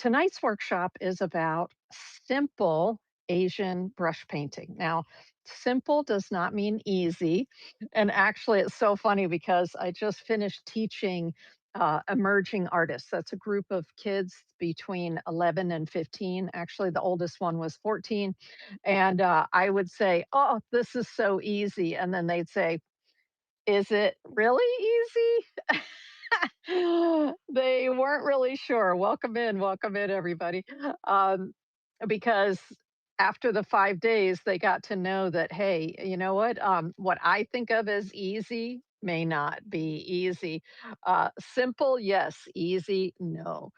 Tonight's workshop is about simple Asian brush painting. Now, simple does not mean easy. And actually, it's so funny because I just finished teaching emerging artists. That's a group of kids between 11 and 15. Actually, the oldest one was 14. And I would say, "Oh, this is so easy." And then they'd say, "Is it really easy?" They weren't really sure. Welcome in, everybody. Um, because after the 5 days, they got to know that, hey, you know what I think of as easy may not be easy. Simple, yes. Easy, no.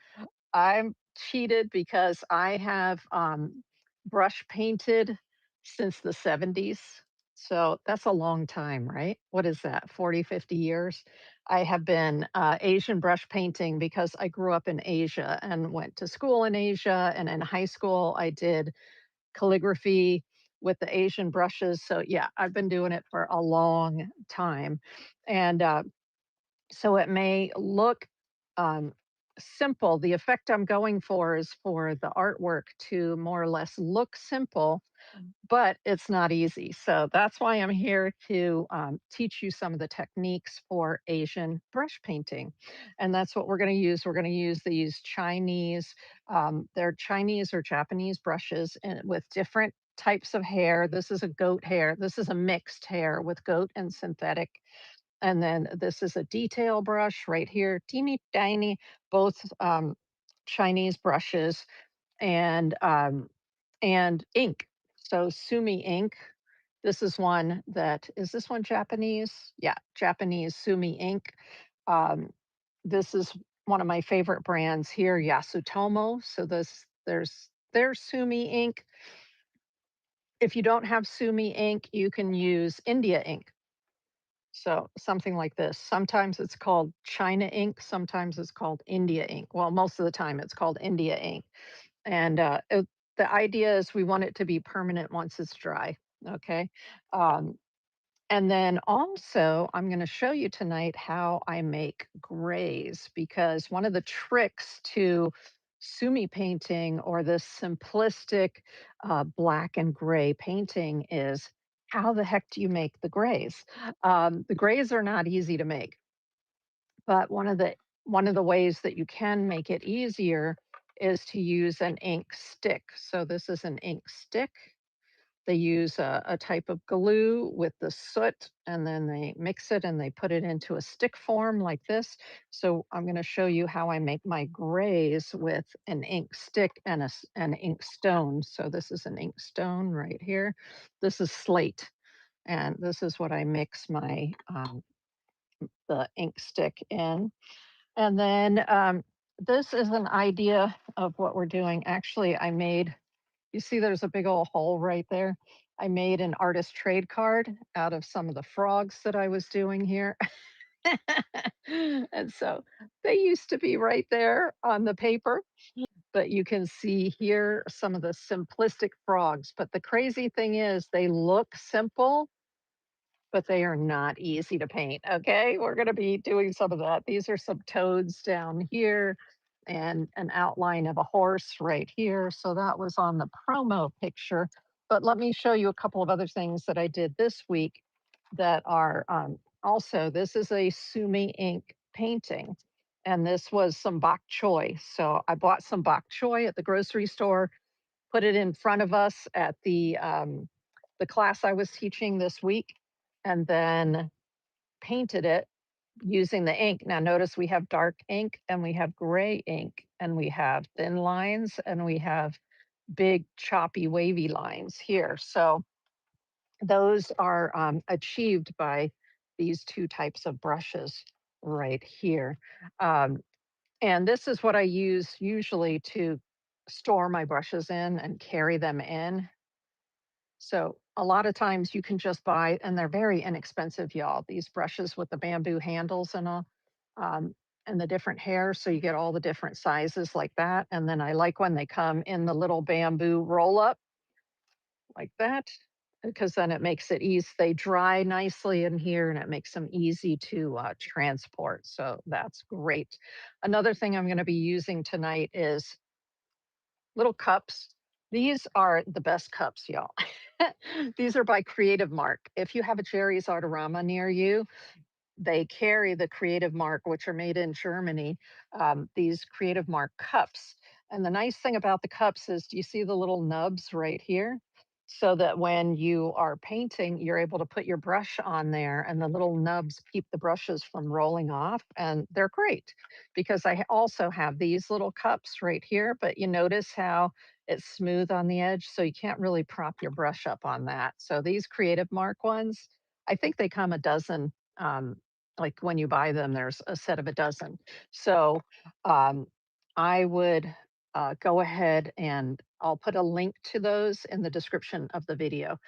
I'm cheated because I have, brush painted since the '70s, so that's a long time, right? What is that, 40, 50 years? I have been, Asian brush painting because I grew up in Asia and went to school in Asia, and in high school, I did calligraphy with the Asian brushes, so yeah, I've been doing it for a long time, and, so it may look um, simple. The effect I'm going for is for the artwork to more or less look simple, but it's not easy. So that's why I'm here to teach you some of the techniques for Asian brush painting. And that's what we're going to use. We're going to use these Chinese, they're Chinese or Japanese brushes and with different types of hair. This is a goat hair. This is a mixed hair with goat and synthetic, and then this is a detail brush right here, teeny tiny, both Chinese brushes and ink. So Sumi ink. This is one that is this one Japanese? Yeah, Japanese Sumi ink. Um, this is one of my favorite brands here, Yasutomo. So there's Sumi ink. If you don't have Sumi ink, you can use India ink. So something like this. Sometimes it's called China ink, sometimes it's called India ink. Well, most of the time it's called India ink. And the idea is we want it to be permanent once it's dry. Okay. Um, and then also, I'm going to show you tonight how I make grays because one of the tricks to sumi painting or this simplistic black and gray painting is how the heck do you make the grays? The grays are not easy to make, but one of the ways that you can make it easier is to use an ink stick. So this is an ink stick. They use a type of glue with the soot, and then they mix it and they put it into a stick form like this. So I'm going to show you how I make my grays with an ink stick and an ink stone. So this is an ink stone right here. This is slate, and this is what I mix my the ink stick in. And then this is an idea of what we're doing. Actually, you see there's a big old hole right there. I made an artist trade card out of some of the frogs that I was doing here. And so they used to be right there on the paper, but you can see here some of the simplistic frogs. But the crazy thing is, they look simple, but they are not easy to paint. Okay, we're going to be doing some of that. These are some toads down here and an outline of a horse right here. So that was on the promo picture. But let me show you a couple of other things that I did this week that are also, this is a Sumi ink painting. And this was some bok choy. So I bought some bok choy at the grocery store, put it in front of us at the class I was teaching this week, and then painted it using the ink. Now, notice we have dark ink and we have gray ink, and we have thin lines and we have big, choppy, wavy lines here. So those are achieved by these two types of brushes right here. Um, and this is what I use usually to store my brushes in and carry them in. So a lot of times you can just buy, and they're very inexpensive, y'all, these brushes with the bamboo handles and all, um, and the different hairs. So you get all the different sizes like that. And then I like when they come in the little bamboo roll up like that, because then it makes it easy. They dry nicely in here and it makes them easy to transport. So that's great. Another thing I'm going to be using tonight is little cups. These are the best cups, y'all. These are by Creative Mark. If you have a Jerry's Artorama near you, they carry the Creative Mark, which are made in Germany, these Creative Mark cups. And the nice thing about the cups is, do you see the little nubs right here? So that when you are painting, you're able to put your brush on there and the little nubs keep the brushes from rolling off. And they're great because also have these little cups right here, but you notice how it's smooth on the edge. So you can't really prop your brush up on that. So these Creative Mark ones, I think they come a dozen. Like when you buy them, there's a set of a dozen. So um, I would go ahead and I'll put a link to those in the description of the video.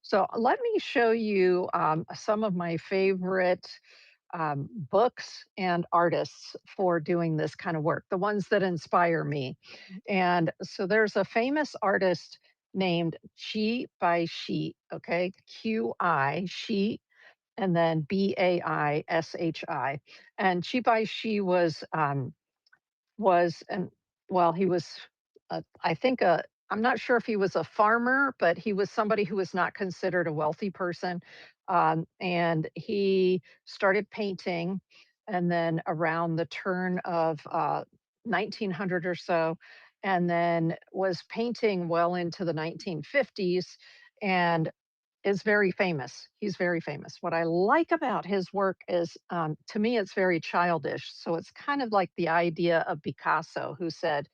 So let me show you some of my favorite books and artists for doing this kind of work, the ones that inspire me. And so there's a famous artist named Qi Baishi, okay, Qi, Shi, and then Baishi. And Qi Baishi was and well, he was, I think, I'm not sure if he was a farmer, but he was somebody who was not considered a wealthy person. And he started painting, and then around the turn of 1900 or so, and then was painting well into the 1950s. And is very famous. He's very famous. What I like about his work is, to me, it's very childish. So it's kind of like the idea of Picasso, who said,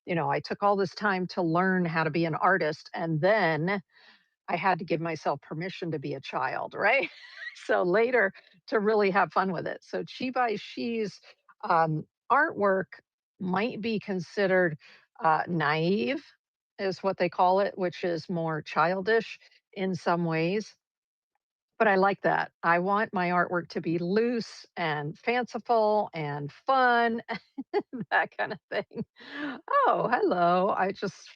I took all this time to learn how to be an artist, and then I had to give myself permission to be a child, right? So later to really have fun with it. So Chibai Shi's artwork might be considered naive, is what they call it, which is more childish in some ways. But I like that. I want my artwork to be loose and fanciful and fun, that kind of thing. Oh, hello.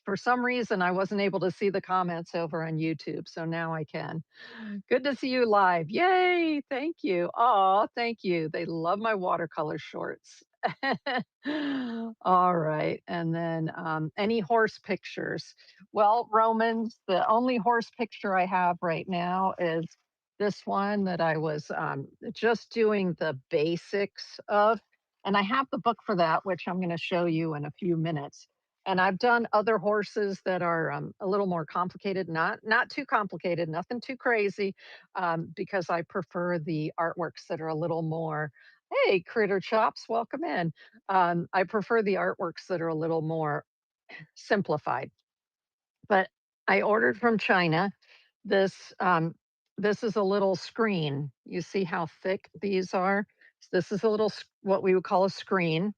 For some reason, I wasn't able to see the comments over on YouTube, so now I can. Good to see you live. Yay. Thank you. Oh, thank you. They love my watercolor shorts. All right. And then any horse pictures? Well, Romans, the only horse picture I have right now is this one that I was just doing the basics of. And I have the book for that, which I'm going to show you in a few minutes. And I've done other horses that are a little more complicated, not too complicated, nothing too crazy, because I prefer the artworks that are a little more. Hey, Critter Chops, welcome in. I prefer the artworks that are a little more simplified. But I ordered from China this. This is a little screen. You see how thick these are. This is a little what we would call a screen,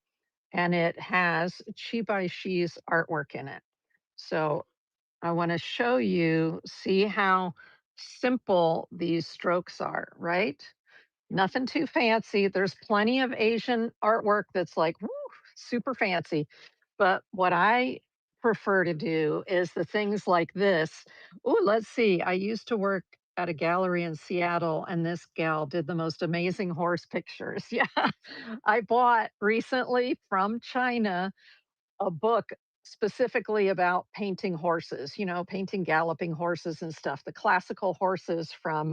and it has Qi Baishi's artwork in it. So I want to show you, see how simple these strokes are, right? Nothing too fancy. There's plenty of Asian artwork that's like, woo, super fancy. But what I prefer to do is the things like this. Oh, let's see. I used to work at a gallery in Seattle, and this gal did the most amazing horse pictures. Yeah. I bought recently from China a book specifically about painting horses, painting galloping horses and stuff, the classical horses from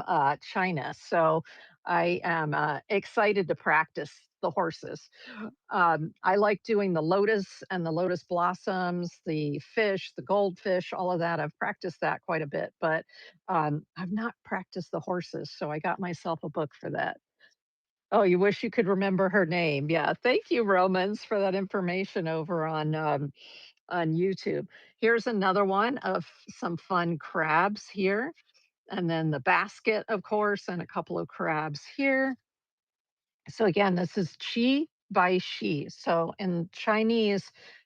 China. So I am excited to practice the horses. I like doing the lotus and the lotus blossoms, the fish, the goldfish, all of that. I've practiced that quite a bit, but I've not practiced the horses. So I got myself a book for that. Oh, you wish you could remember her name. Yeah. Thank you, Romans, for that information over on YouTube. Here's another one of some fun crabs here. And then the basket, of course, and a couple of crabs here. So again, this is Qi Baishi. So in Chinese,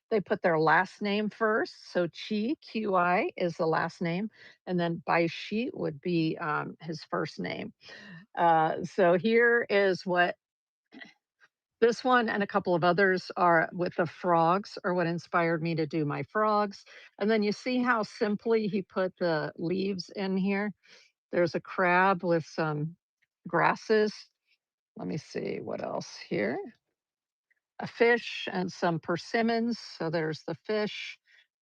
they put their last name first. So Qi, Qi, is the last name. And then Baishi would be his first name. So here is what this one and a couple of others are with the frogs, are what inspired me to do my frogs. And then you see how simply he put the leaves in here. There's a crab with some grasses. Let me see what else here. A fish and some persimmons. So there's the fish,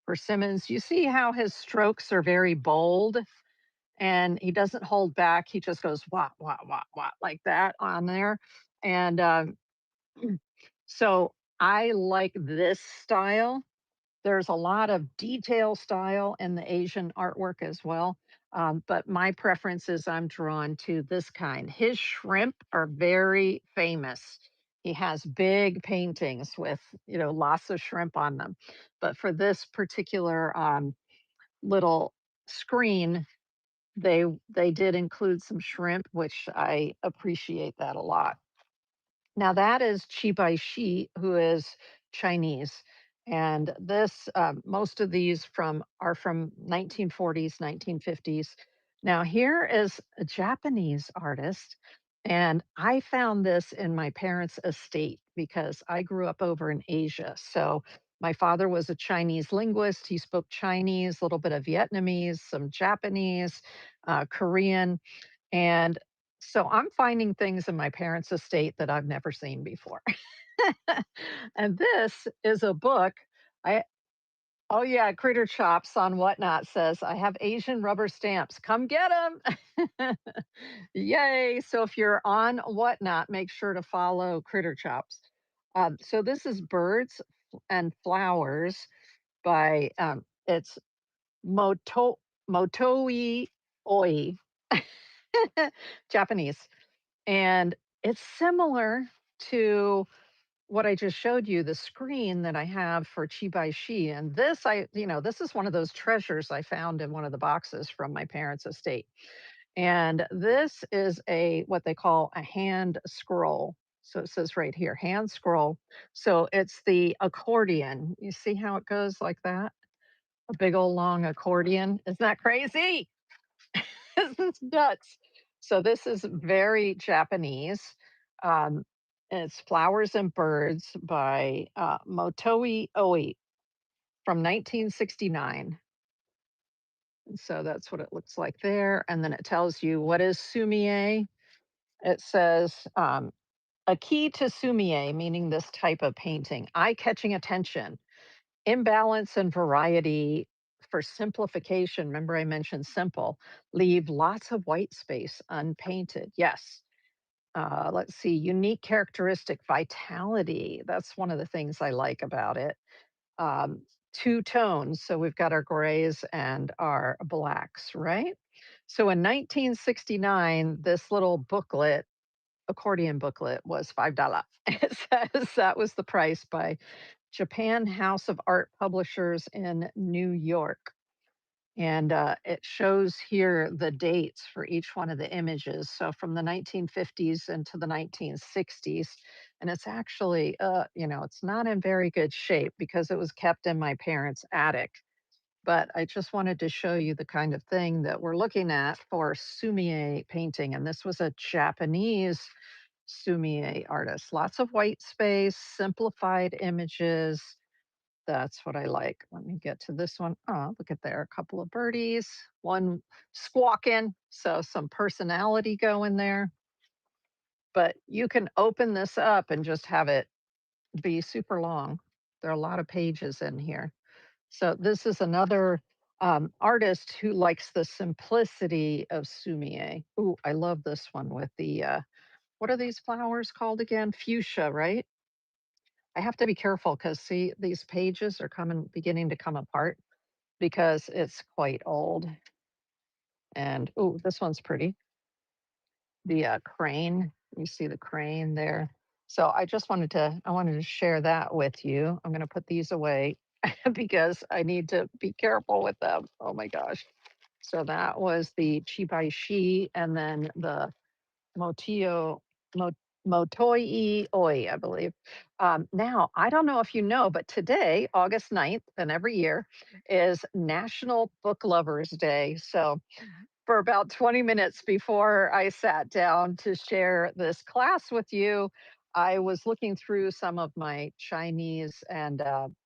persimmons. You see how his strokes are very bold and he doesn't hold back. He just goes wah, wah, wah, wah, like that on there. And so I like this style. There's a lot of detail style in the Asian artwork as well. But my preference is I'm drawn to this kind. His shrimp are very famous. He has big paintings with, lots of shrimp on them. But for this particular little screen, they did include some shrimp, which I appreciate that a lot. Now that is Qi Baishi, who is Chinese, and this most of these from are from 1940s, 1950s. Now here is a Japanese artist, and I found this in my parents' estate because I grew up over in Asia. So my father was a Chinese linguist. He spoke Chinese, a little bit of Vietnamese, some Japanese, Korean, and so I'm finding things in my parents' estate that I've never seen before. And this is a book. I Oh yeah, Critter Chops on Whatnot says, "I have Asian rubber stamps. Come get them." Yay. So if you're on Whatnot, make sure to follow Critter Chops. So this is Birds and Flowers by it's Moto Motoi Oi. Japanese. And it's similar to what I just showed you, the screen that I have for Chi Bai Shi. And this is one of those treasures I found in one of the boxes from my parents' estate. And this is what they call a hand scroll. So it says right here, hand scroll. So it's the accordion. You see how it goes like that? A big old long accordion. Isn't that crazy? This is nuts. So this is very Japanese. Um, and it's Flowers and Birds by Motoi Oi from 1969. And so that's what it looks like there. And then it tells you what is Sumi-e. It says a key to Sumi-e, meaning this type of painting, eye-catching attention, imbalance and variety for simplification. Remember, I mentioned simple. Leave lots of white space unpainted. Yes. Let's see, unique characteristic, vitality. That's one of the things I like about it. Um, Two tones. So we've got our grays and our blacks, right? So in 1969, this little booklet, accordion booklet, was $5. It says that was the price by Japan House of Art Publishers in New York. And it shows here the dates for each one of the images. So from the 1950s into the 1960s. And it's actually, it's not in very good shape because it was kept in my parents' attic. But I just wanted to show you the kind of thing that we're looking at for Sumi-e painting. And this was a Japanese Sumi-e artist. Lots of white space, simplified images. That's what I like. Let me get to this one. Oh, look at there, a couple of birdies, one squawking, so some personality going there. But you can open this up and just have it be super long. There are a lot of pages in here. So this is another artist who likes the simplicity of Sumi-e. Ooh, I love this one with the what are these flowers called again? Fuchsia, right? I have to be careful because see, these pages are beginning to come apart because it's quite old. And oh, this one's pretty. The crane, you see the crane there. So I wanted to share that with you. I'm going to put these away because I need to be careful with them. Oh my gosh. So that was the Chi Bai Shi and then the Motio Mo Motoi Oi, I believe. Now, I don't know if you know, but today, August 9th, and every year, is National Book Lovers Day. So for about 20 minutes before I sat down to share this class with you, I was looking through some of my Chinese and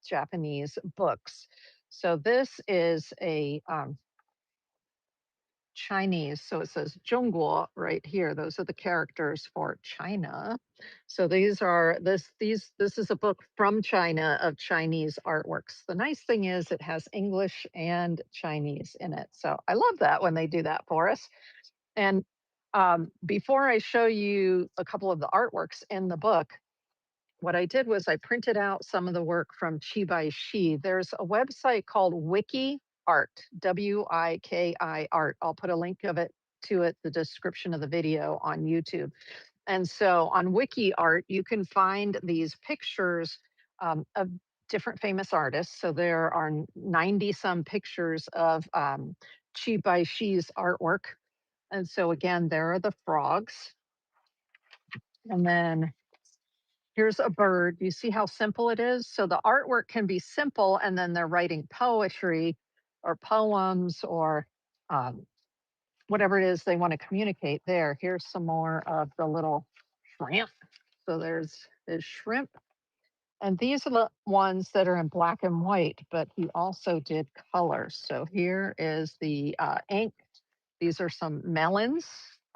Japanese books. So this is Chinese. So it says Zhongguo right here. Those are the characters for China. So these are this is a book from China of Chinese artworks. The nice thing is it has English and Chinese in it. So I love that when they do that for us. And before I show you a couple of the artworks in the book, what I did was I printed out some of the work from Qi Baishi. There's a website called Wiki Art, Wiki Art. I'll put a link of it to it, the description of the video on YouTube. And so on Wiki Art, you can find these pictures of different famous artists. So there are 90 some pictures of Qi Baishi's artwork. And so again, there are the frogs. And then here's a bird. You see how simple it is? So the artwork can be simple, and then they're writing poetry or poems or um, whatever it is they want to communicate there. Here's some more of the little shrimp. So there's shrimp. And these are the ones that are in black and white, but he also did colors. So here is the ink. These are some melons.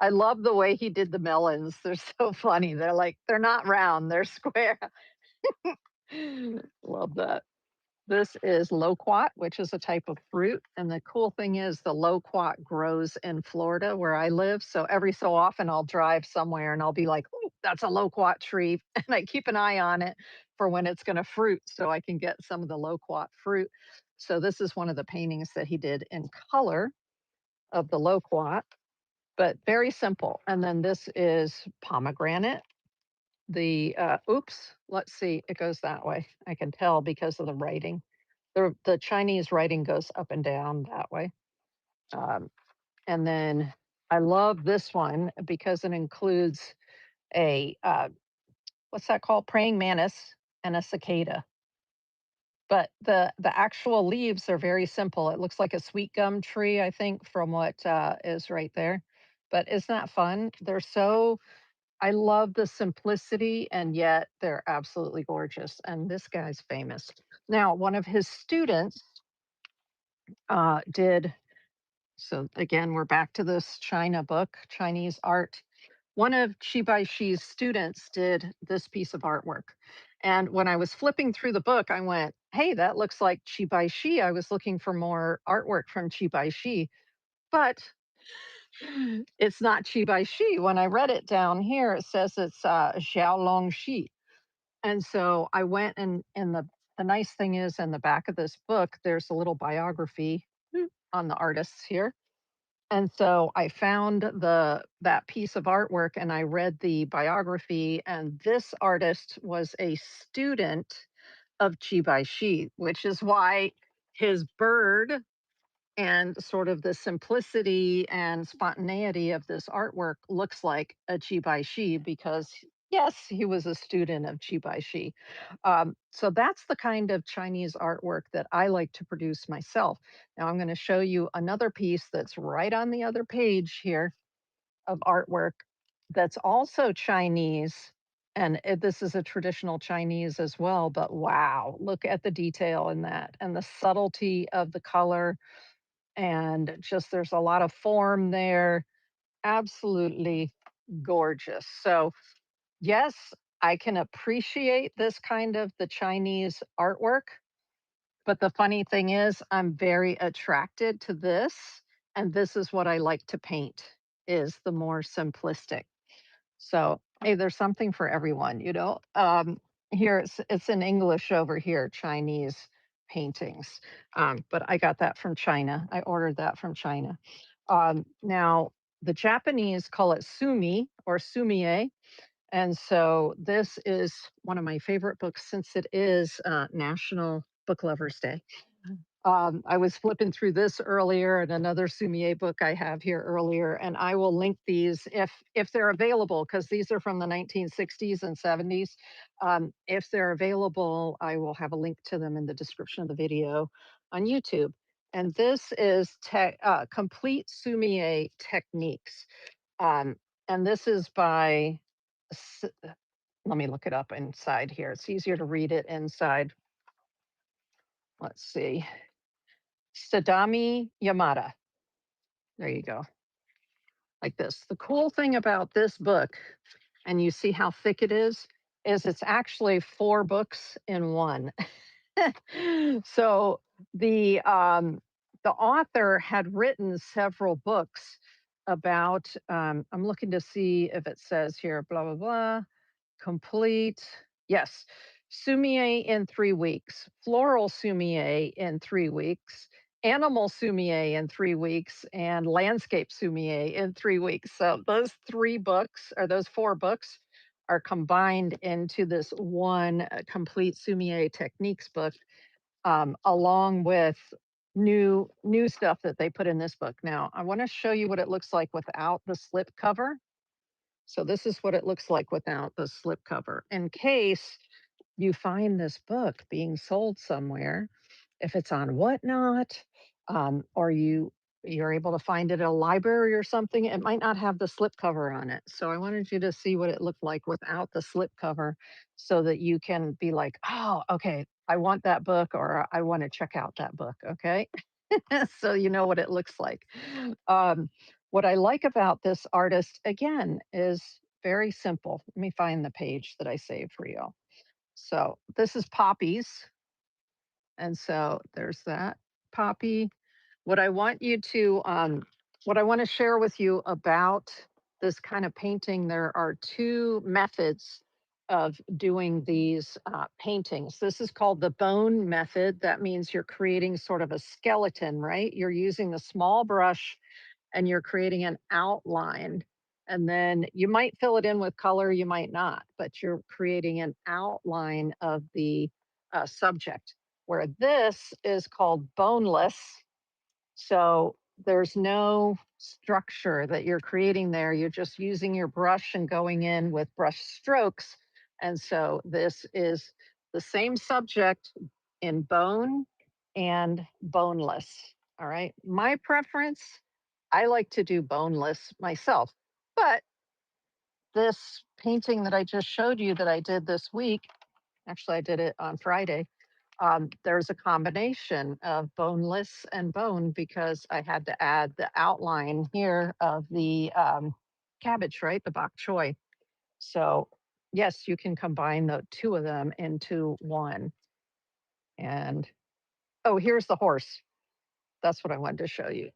I love the way he did the melons. They're so funny. They're not round, they're square. Love that. This is loquat, which is a type of fruit. And the cool thing is the loquat grows in Florida where I live. So every so often I'll drive somewhere and I'll be like, oh, that's a loquat tree. And I keep an eye on it for when it's going to fruit so I can get some of the loquat fruit. So this is one of the paintings that he did in color of the loquat, but very simple. And then this is pomegranate. Oops, let's see, it goes that way. I can tell because of the writing. The Chinese writing goes up and down that way. Um, and then I love this one because it includes a what's that called? Praying mantis and a cicada. But the actual leaves are very simple. It looks like a sweet gum tree, I think, from what is right there. But isn't that fun? I love the simplicity, and yet they're absolutely gorgeous. And this guy's famous. Now, one of his students did, so again, we're back to this China book, Chinese art. One of Qi Baishi's students did this piece of artwork. And when I was flipping through the book, I went, hey, that looks like Qi Baishi. I was looking for more artwork from Qi Baishi, but it's not Qi Baishi. When I read it down here, it says it's Xiaolong Shi. And so I went and the nice thing is in the back of this book, there's a little biography on the artists here. And so I found that piece of artwork and I read the biography, and this artist was a student of Qi Baishi, which is why his bird and sort of the simplicity and spontaneity of this artwork looks like a Qi Baishi because yes, he was a student of Qi Baishi. So that's the kind of Chinese artwork that I like to produce myself. Now I'm going to show you another piece that's right on the other page here of artwork that's also Chinese. And this is a traditional Chinese as well, but wow, look at the detail in that and the subtlety of the color, and just there's a lot of form there. Absolutely gorgeous. So, yes, I can appreciate this kind of the Chinese artwork, but the funny thing is I'm very attracted to this, and this is what I like to paint is the more simplistic. So, hey, there's something for everyone, you know. Here it's in English over here, Chinese paintings, but I got that from China. I ordered that from China. Now, the Japanese call it sumi or sumi-e, and so this is one of my favorite books since it is National Book Lovers Day. I was flipping through this earlier and another Sumi-e book I have here earlier, and I will link these if they're available because these are from the 1960s and 70s. If they're available, I will have a link to them in the description of the video on YouTube. And this is Complete Sumi-e Techniques. Um, and this is by, let me look it up inside here. It's easier to read it inside. Let's see. Sadami Yamada. There you go, like this. The cool thing about this book, and you see how thick it is it's actually 4 books in one. So the author had written several books about I'm looking to see if it says here blah blah blah complete. Yes. Sumi-e in 3 weeks, floral sumi-e in 3 weeks, animal sumi-e in 3 weeks, and landscape sumi-e in 3 weeks. So those 3 books or those 4 books are combined into this one complete sumi-e techniques book, along with new stuff that they put in this book. Now I want to show you what it looks like without the slip cover. So this is what it looks like without the slipcover. In case you find this book being sold somewhere, if it's on Whatnot, or you're able to find it at a library or something, it might not have the slipcover on it. So I wanted you to see what it looked like without the slipcover, so that you can be like, oh, okay, I want that book, or I want to check out that book. Okay. So you know what it looks like. Um, what I like about this artist, again, is very simple. Let me find the page that I saved for you. So this is poppies. And so there's that poppy. What I want you to, what I want to share with you about this kind of painting, there are 2 methods of doing these paintings. This is called the bone method. That means you're creating sort of a skeleton, right? You're using the small brush and you're creating an outline. And then you might fill it in with color, you might not, but you're creating an outline of the subject. Where this is called boneless, so there's no structure that you're creating there. You're just using your brush and going in with brush strokes. And so this is the same subject in bone and boneless. All right. My preference, I like to do boneless myself. But this painting that I just showed you that I did this week, actually, I did it on Friday. There's a combination of boneless and bone because I had to add the outline here of the cabbage, right? The bok choy. So, yes, you can combine the 2 of them into one. And oh, here's the horse. That's what I wanted to show you.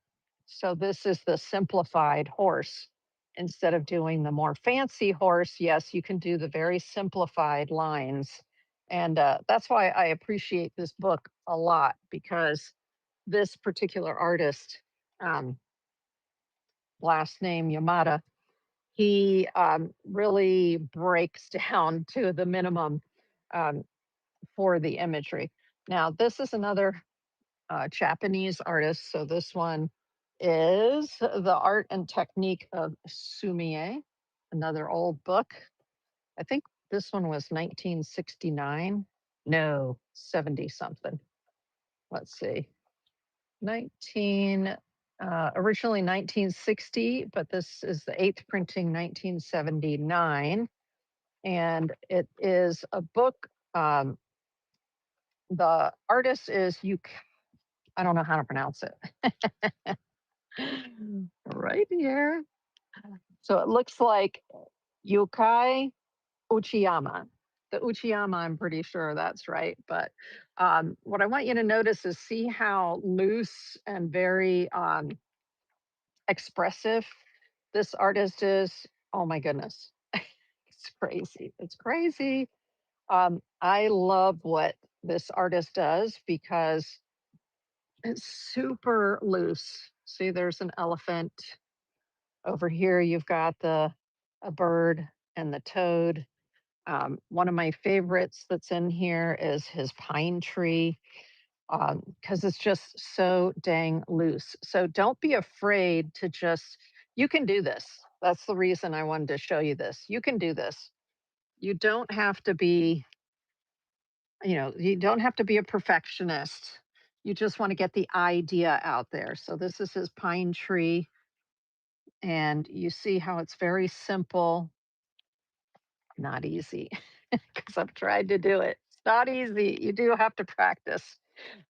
So this is the simplified horse. Instead of doing the more fancy horse, yes, you can do the very simplified lines. And that's why I appreciate this book a lot, because this particular artist, um, last name Yamada, he really breaks down to the minimum um, for the imagery. Now, this is another Japanese artist. So this one is The Art and Technique of Sumi-e, another old book. I think this one was 1969. No, 70 something. Let's see. 19 originally 1960, but this is the 8th printing 1979, and it is a book. The artist is you. I don't know how to pronounce it. Right here. So it looks like Yukai Uchiyama. The Uchiyama, I'm pretty sure that's right. But what I want you to notice is see how loose and very expressive this artist is. Oh my goodness. It's crazy. It's crazy. I love what this artist does because it's super loose. See, there's an elephant. Over here, you've got a bird and the toad. One of my favorites that's in here is his pine tree, because it's just so dang loose. So don't be afraid to just, you can do this. That's the reason I wanted to show you this. You can do this. You don't have to be, you don't have to be a perfectionist. You just want to get the idea out there. So this is his pine tree, and you see how it's very simple, not easy, because I've tried to do it. It's not easy. You do have to practice.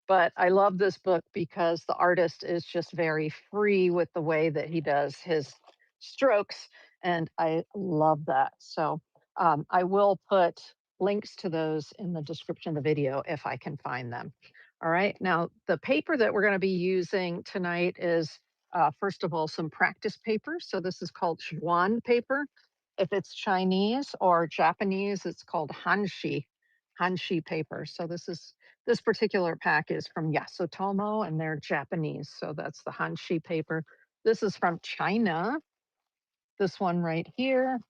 But I love this book because the artist is just very free with the way that he does his strokes, and I love that. So I will put links to those in the description of the video if I can find them. All right. Now, the paper that we're going to be using tonight is, first of all, some practice paper. So this is called Chuan paper. If it's Chinese or Japanese, it's called Hanshi paper. So this particular pack is from Yasutomo and they're Japanese. So that's the Hanshi paper. This is from China. This one right here.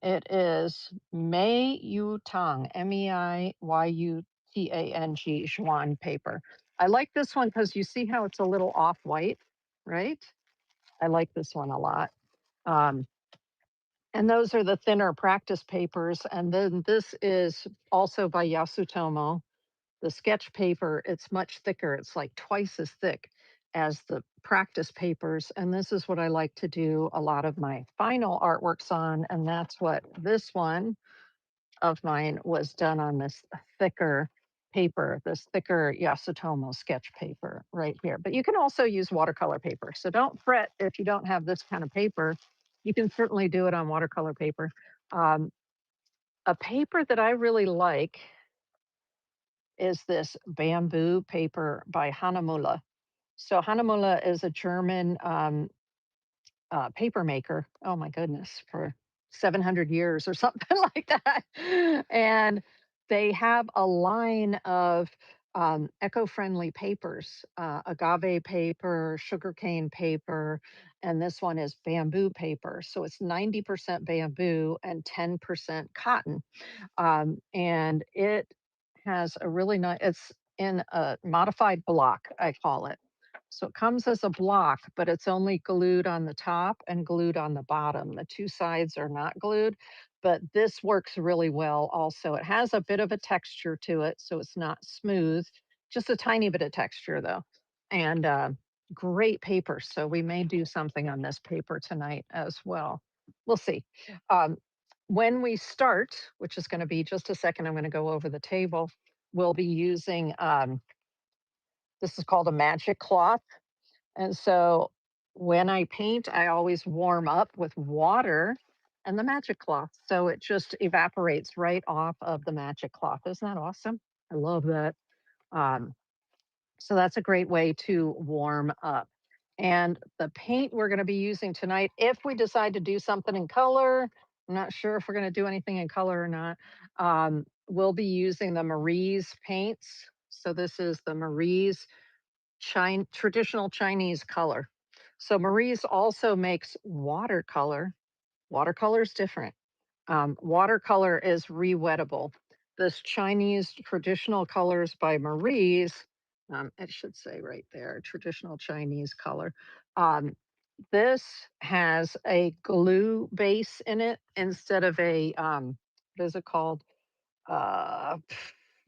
It is Mei Yu Tang, Meiyutang, Zhuan paper. I like this one because you see how it's a little off white, right? I like this one a lot. Um, and those are the thinner practice papers. And then this is also by Yasutomo. The sketch paper, it's much thicker. It's like twice as thick as the practice papers. And this is what I like to do a lot of my final artworks on. And that's what this one of mine was done on, this thicker paper, this thicker Yasutomo sketch paper right here. But you can also use watercolor paper. So don't fret if you don't have this kind of paper. You can certainly do it on watercolor paper. Um, a paper that I really like is this bamboo paper by Hanamulla. So Hanamulla is a German paper maker. Oh my goodness, for 700 years or something like that. And they have a line of eco-friendly papers, agave paper, sugarcane paper, and this one is bamboo paper. So it's 90% bamboo and 10% cotton, and it has a really nice, it's in a modified block, I call it. So it comes as a block, but it's only glued on the top and glued on the bottom. The two sides are not glued, but this works really well also. It has a bit of a texture to it, so it's not smooth, just a tiny bit of texture though. And great paper. So we may do something on this paper tonight as well. We'll see. Um, when we start, which is going to be just a second, I'm going to go over the table. We'll be using, this is called a magic cloth. And so when I paint, I always warm up with water and the magic cloth. So it just evaporates right off of the magic cloth. Isn't that awesome? I love that. Um, so that's a great way to warm up. And the paint we're going to be using tonight, if we decide to do something in color, I'm not sure if we're going to do anything in color or not. We'll be using the Marie's paints. So this is the Marie's traditional Chinese color. So Marie's also makes watercolor. Watercolor is different. Watercolor is rewettable. This Chinese traditional colors by Marie's, it should say right there, traditional Chinese color. Um, this has a glue base in it instead of a, what is it called? Uh,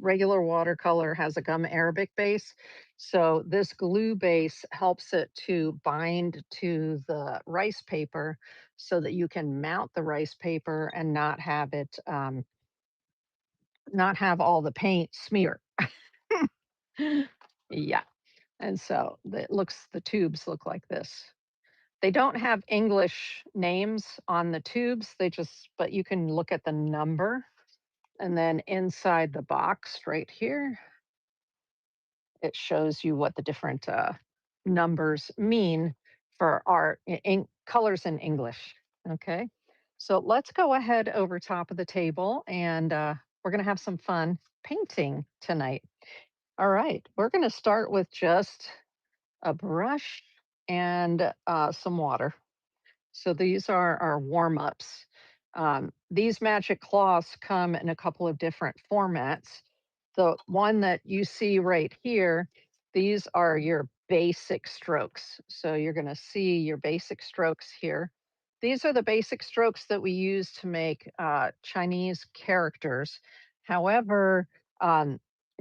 Regular watercolor has a gum arabic base. So this glue base helps it to bind to the rice paper so that you can mount the rice paper and not have it, not have all the paint smear. Yeah. And so the tubes look like this. They don't have English names on the tubes. But you can look at the number. And then inside the box right here, it shows you what the different numbers mean for our colors in English. Okay. So let's go ahead over top of the table and we're going to have some fun painting tonight. All right. We're going to start with just a brush and some water. So these are our warm ups. These magic cloths come in a couple of different formats. The one that you see right here, these are your basic strokes. So you're going to see your basic strokes here. These are the basic strokes that we use to make Chinese characters. However,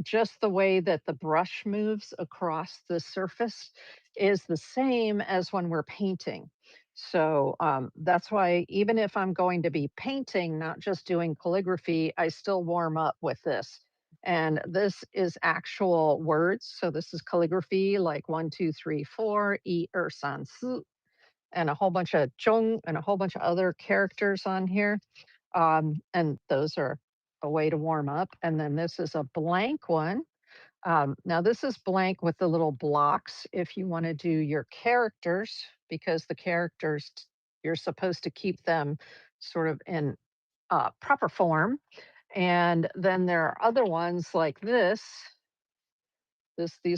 just the way that the brush moves across the surface is the same as when we're painting. So that's why even if I'm going to be painting, not just doing calligraphy, I still warm up with this. And this is actual words. So this is calligraphy like 1, 2, 3, 4, yi, er, san, si, and a whole bunch of zhong and a whole bunch of other characters on here. And those are a way to warm up. And then this is a blank one. Now, this is blank with the little blocks if you want to do your characters, because the characters, you're supposed to keep them sort of in proper form. And then there are other ones like these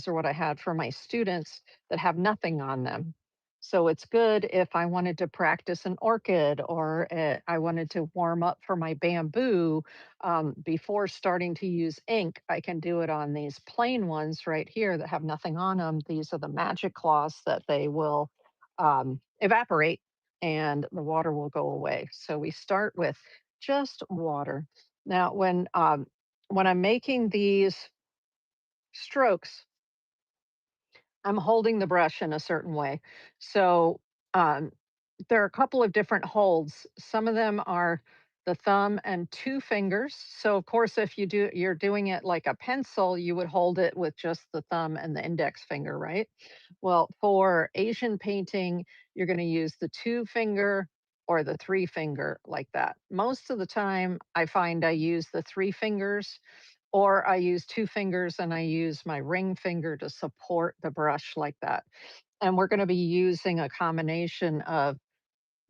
are what I had for my students that have nothing on them. So it's good if I wanted to practice an orchid or I wanted to warm up for my bamboo before starting to use ink. I can do it on these plain ones right here that have nothing on them. These are the magic cloths that they will evaporate and the water will go away. So we start with just water. Now, when I'm making these strokes, I'm holding the brush in a certain way. So um, there are a couple of different holds. Some of them are the thumb and two fingers. So of course, if you're doing it like a pencil, you would hold it with just the thumb and the index finger, right? Well, for Asian painting, you're going to use the two finger or the three finger like that. Most of the time, I find I use the three fingers or I use two fingers and I use my ring finger to support the brush like that. And we're going to be using a combination of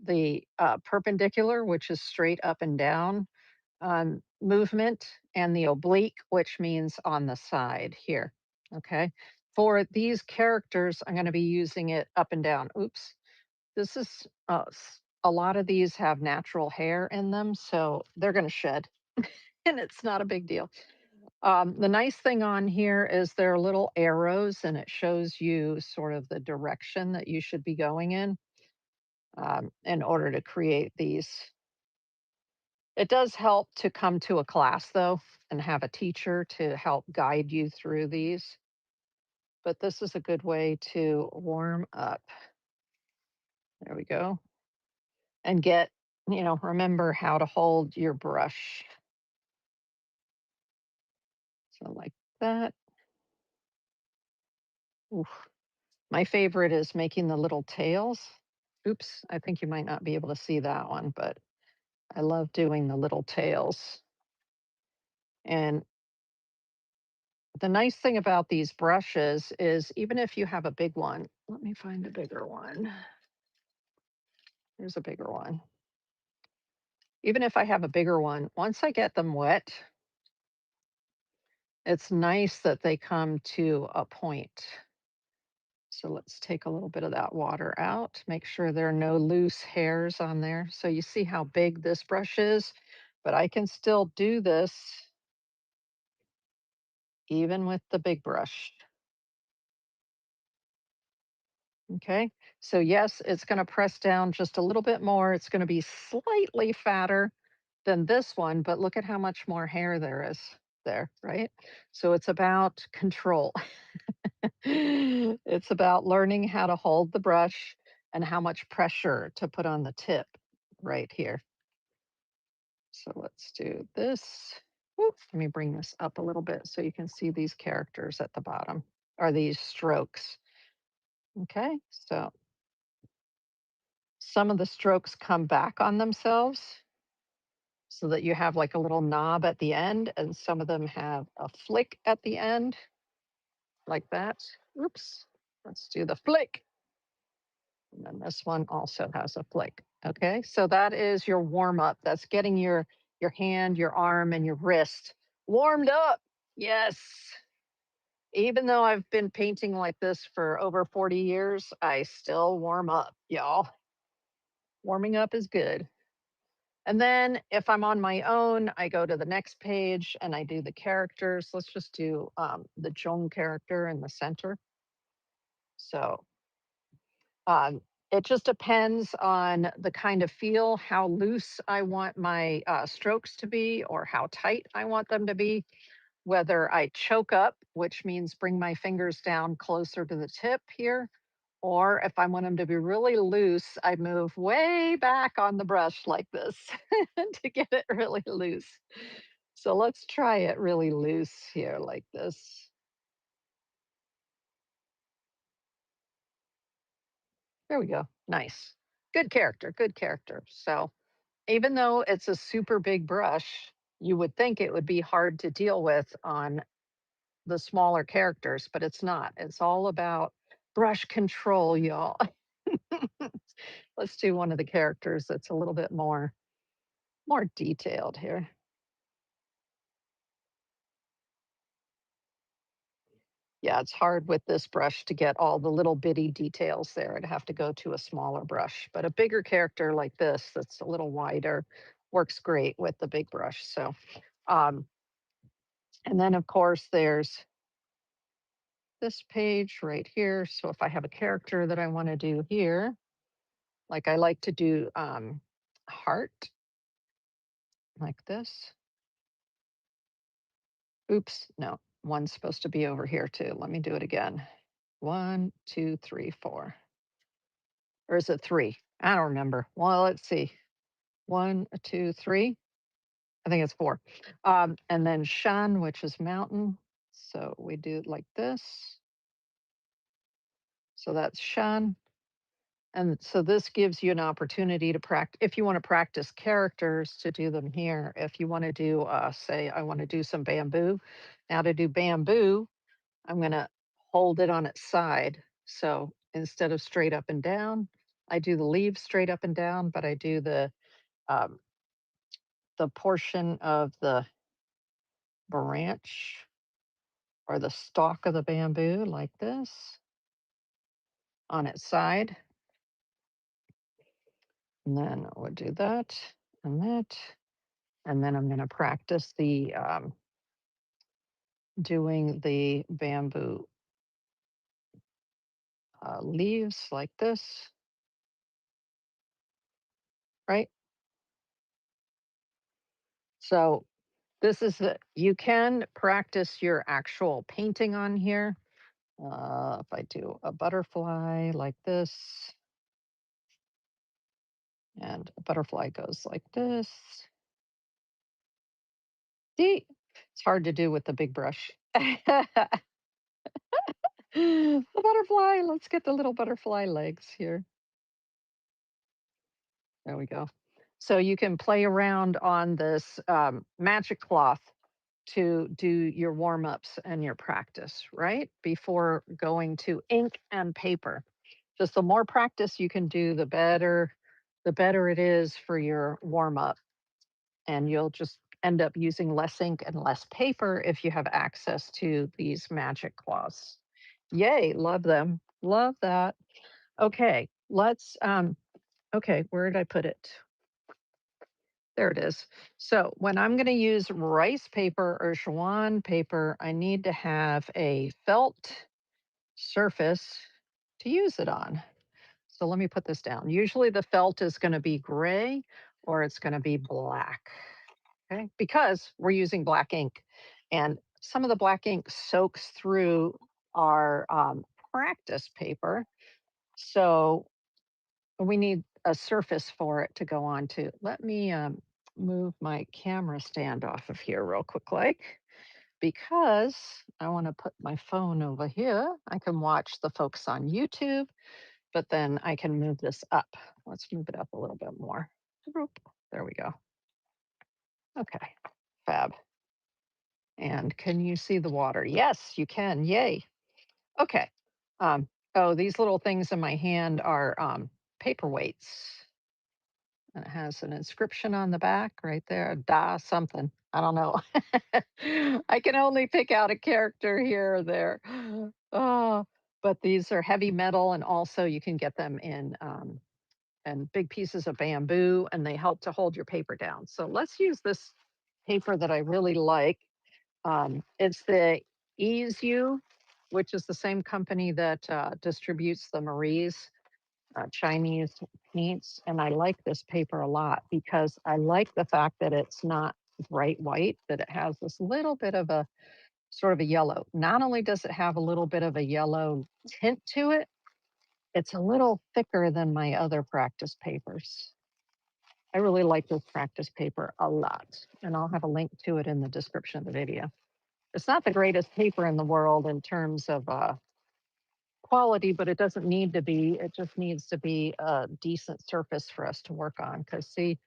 the perpendicular, which is straight up and down movement, and the oblique, which means on the side here. Okay. For these characters, I'm going to be using it up and down. Oops. This is a lot of these have natural hair in them, so they're going to shed, and it's not a big deal. The nice thing on here is there are little arrows and it shows you sort of the direction that you should be going in order to create these. It does help to come to a class though and have a teacher to help guide you through these. But this is a good way to warm up. There we go. And remember how to hold your brush. So like that. Oof. My favorite is making the little tails. Oops, I think you might not be able to see that one, but I love doing the little tails. And the nice thing about these brushes is even if you have a big one, let me find a bigger one. Here's a bigger one. Even if I have a bigger one, once I get them wet, it's nice that they come to a point. So let's take a little bit of that water out, make sure there are no loose hairs on there. So you see how big this brush is, but I can still do this even with the big brush. Okay, so yes, it's going to press down just a little bit more. It's going to be slightly fatter than this one, but look at how much more hair there is there, right? So it's about control. It's about learning how to hold the brush and how much pressure to put on the tip right here. So let's do this. Oops, let me bring this up a little bit so you can see these characters at the bottom, or these strokes. Okay, so some of the strokes come back on themselves so that you have like a little knob at the end, and some of them have a flick at the end, like that. Oops, let's do the flick. And then this one also has a flick. Okay, so that is your warm up. That's getting your hand, your arm, and your wrist warmed up. Yes. Even though I've been painting like this for over 40 years, I still warm up, y'all. Warming up is good. And then if I'm on my own, I go to the next page and I do the characters. Let's just do the Jung character in the center. So it just depends on the kind of feel, how loose I want my strokes to be or how tight I want them to be. Whether I choke up, which means bring my fingers down closer to the tip here, or if I want them to be really loose, I move way back on the brush like this to get it really loose. So let's try it really loose here like this. There we go. Nice. Good character, good character. So even though it's a super big brush, you would think it would be hard to deal with on the smaller characters, but it's not. It's all about brush control, y'all. Let's do one of the characters that's a little bit more detailed here. Yeah, it's hard with this brush to get all the little bitty details there. I'd have to go to a smaller brush, but a bigger character like this that's a little wider works great with the big brush. So, um, and then of course there's this page right here. So if I have a character that I want to do here, like I like to do heart like this. Oops, no, one's supposed to be over here too. Let me do it again. One, two, three, four. Or is it three? I don't remember. Well, let's see. One, two, three. I think it's four. And then Shan, which is mountain. So we do it like this. So that's Shan. And so this gives you an opportunity to practice, if you want to practice characters, to do them here. If you want to do, say, I want to do some bamboo. Now to do bamboo, I'm going to hold it on its side. So instead of straight up and down, I do the leaves straight up and down, but I do um, the portion of the branch or the stalk of the bamboo like this on its side. And then I would do that and that. And then I'm going to practice the doing the bamboo leaves like this, right? So this is the, you can practice your actual painting on here. If I do a butterfly like this, and a butterfly goes like this. See, it's hard to do with the big brush. The butterfly, let's get the little butterfly legs here. There we go. So you can play around on this magic cloth to do your warm ups and your practice, right? Before going to ink and paper. Just the more practice you can do, the better it is for your warm up. And you'll just end up using less ink and less paper if you have access to these magic cloths. Yay, love them. Love that. Okay, let's okay, where did I put it? There it is. So when I'm going to use rice paper or Schwan paper, I need to have a felt surface to use it on. So let me put this down. Usually the felt is going to be gray or it's going to be black. Okay, because we're using black ink, and some of the black ink soaks through our practice paper. So we need a surface for it to go on to. Let me move my camera stand off of here real quick, like, because I want to put my phone over here. I can watch the folks on YouTube, but then I can move this up. Let's move it up a little bit more. There we go. Okay, fab. And can you see the water? Yes, you can. Yay. Okay. Oh, these little things in my hand are paperweights. And it has an inscription on the back right there. Da something. I don't know. I can only pick out a character here or there. Oh, but these are heavy metal, and also you can get them in and big pieces of bamboo, and they help to hold your paper down. So let's use this paper that I really like. It's the Ease You, which is the same company that distributes the Marie's Chinese paints. And I like this paper a lot because I like the fact that it's not bright white, that it has this little bit of a sort of a yellow. Not only does it have a little bit of a yellow tint to it, it's a little thicker than my other practice papers. I really like this practice paper a lot, and I'll have a link to it in the description of the video. It's not the greatest paper in the world in terms of quality, but it doesn't need to be. It just needs to be a decent surface for us to work on. Because see,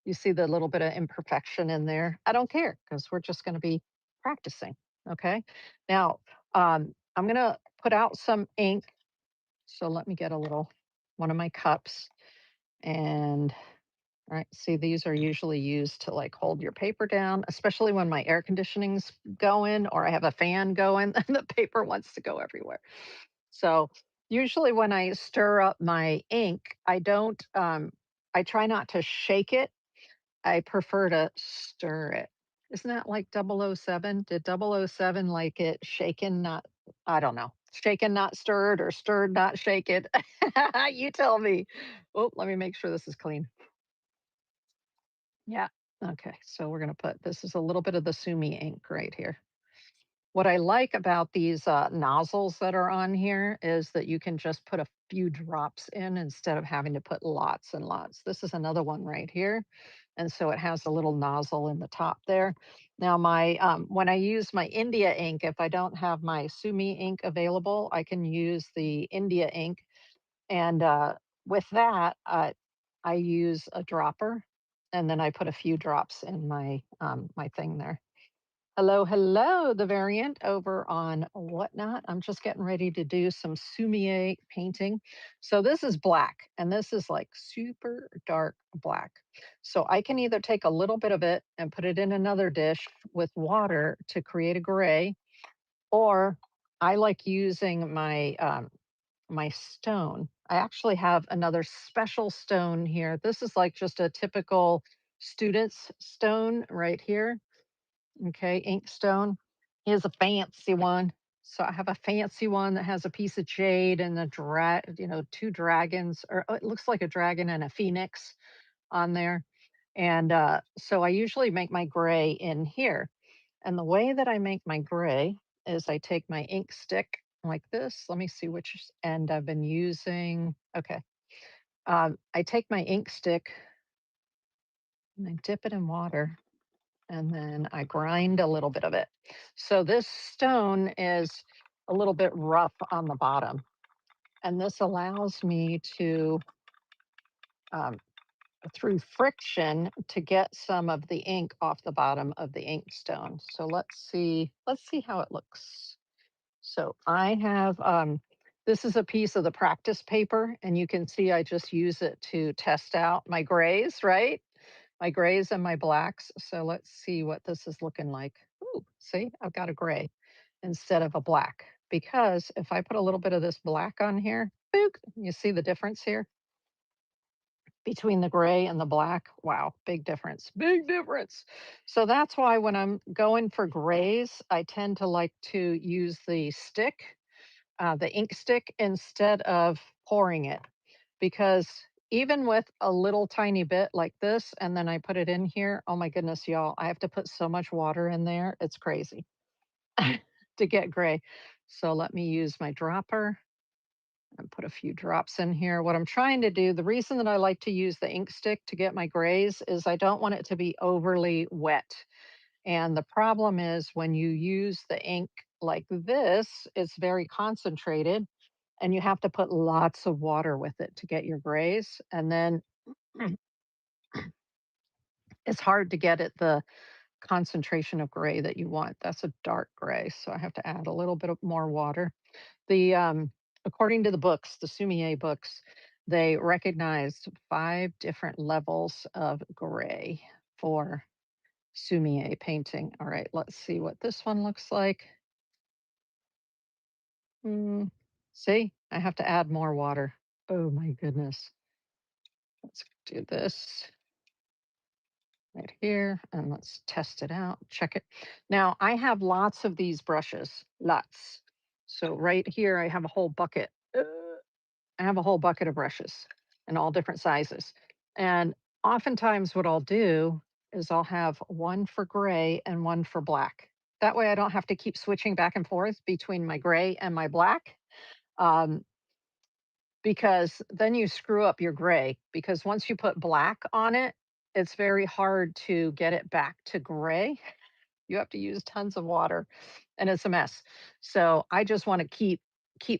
you see the little bit of imperfection in there. I don't care because we're just going to be practicing. Okay. Now, I'm going to put out some ink. So let me get a little one of my cups and right. See, these are usually used to like hold your paper down, especially when my air conditioning's going or I have a fan going and the paper wants to go everywhere. So usually when I stir up my ink, I try not to shake it. I prefer to stir it. Isn't that like 007? Did 007 like it shaken, not, I don't know, shaken, not stirred, or stirred, not shaken? You tell me. Oh, let me make sure this is clean. Yeah. Okay. So we're going to put this is a little bit of the Sumi ink right here. What I like about these nozzles that are on here is that you can just put a few drops in instead of having to put lots and lots. This is another one right here. And so it has a little nozzle in the top there. Now, my when I use my India ink, if I don't have my Sumi ink available, I can use the India ink. And with that, I use a dropper, and then I put a few drops in my thing there. Hello, hello, the variant over on Whatnot. I'm just getting ready to do some Sumi-e painting. So this is black, and this is like super dark black. So I can either take a little bit of it and put it in another dish with water to create a gray, or I like using my stone. I actually have another special stone here. This is like just a typical student's stone right here. Okay, inkstone. Here's a fancy one. So I have a fancy one that has a piece of jade and two dragons, or it looks like a dragon and a phoenix on there. And so I usually make my gray in here. And the way that I make my gray is I take my ink stick like this. Let me see which end I've been using. Okay. I take my ink stick and I dip it in water and then I grind a little bit of it. So this stone is a little bit rough on the bottom, and this allows me to, um, through friction, to get some of the ink off the bottom of the ink stone. So let's see how it looks. So I have this is a piece of the practice paper, and you can see I just use it to test out my grays, right? My grays and my blacks. So let's see what this is looking like. Ooh, see, I've got a gray instead of a black. Because if I put a little bit of this black on here, boop, you see the difference here between the gray and the black? Wow, big difference, big difference. So that's why when I'm going for grays, I tend to like to use the ink stick, instead of pouring it. Because even with a little tiny bit like this, and then I put it in here, oh my goodness, y'all, I have to put so much water in there. It's crazy to get gray. So let me use my dropper and put a few drops in here. What I'm trying to do, the reason that I like to use the ink stick to get my grays is I don't want it to be overly wet. And the problem is when you use the ink like this, it's very concentrated and you have to put lots of water with it to get your grays. And then it's hard to get it the concentration of gray that you want. That's a dark gray. So I have to add a little bit of more water. The According to the books, the Sumi-e books, they recognized 5 different levels of gray for Sumi-e painting. All right, let's see what this one looks like. Mm, see, I have to add more water. Oh my goodness. Let's do this right here and let's test it out, check it. Now, I have lots of these brushes, lots. So right here, I have a whole bucket. I have a whole bucket of brushes in all different sizes. And oftentimes, what I'll do is I'll have one for gray and one for black. That way, I don't have to keep switching back and forth between my gray and my black. Um, because then you screw up your gray. Because once you put black on it, it's very hard to get it back to gray. You have to use tons of water, and it's a mess. So I just want to keep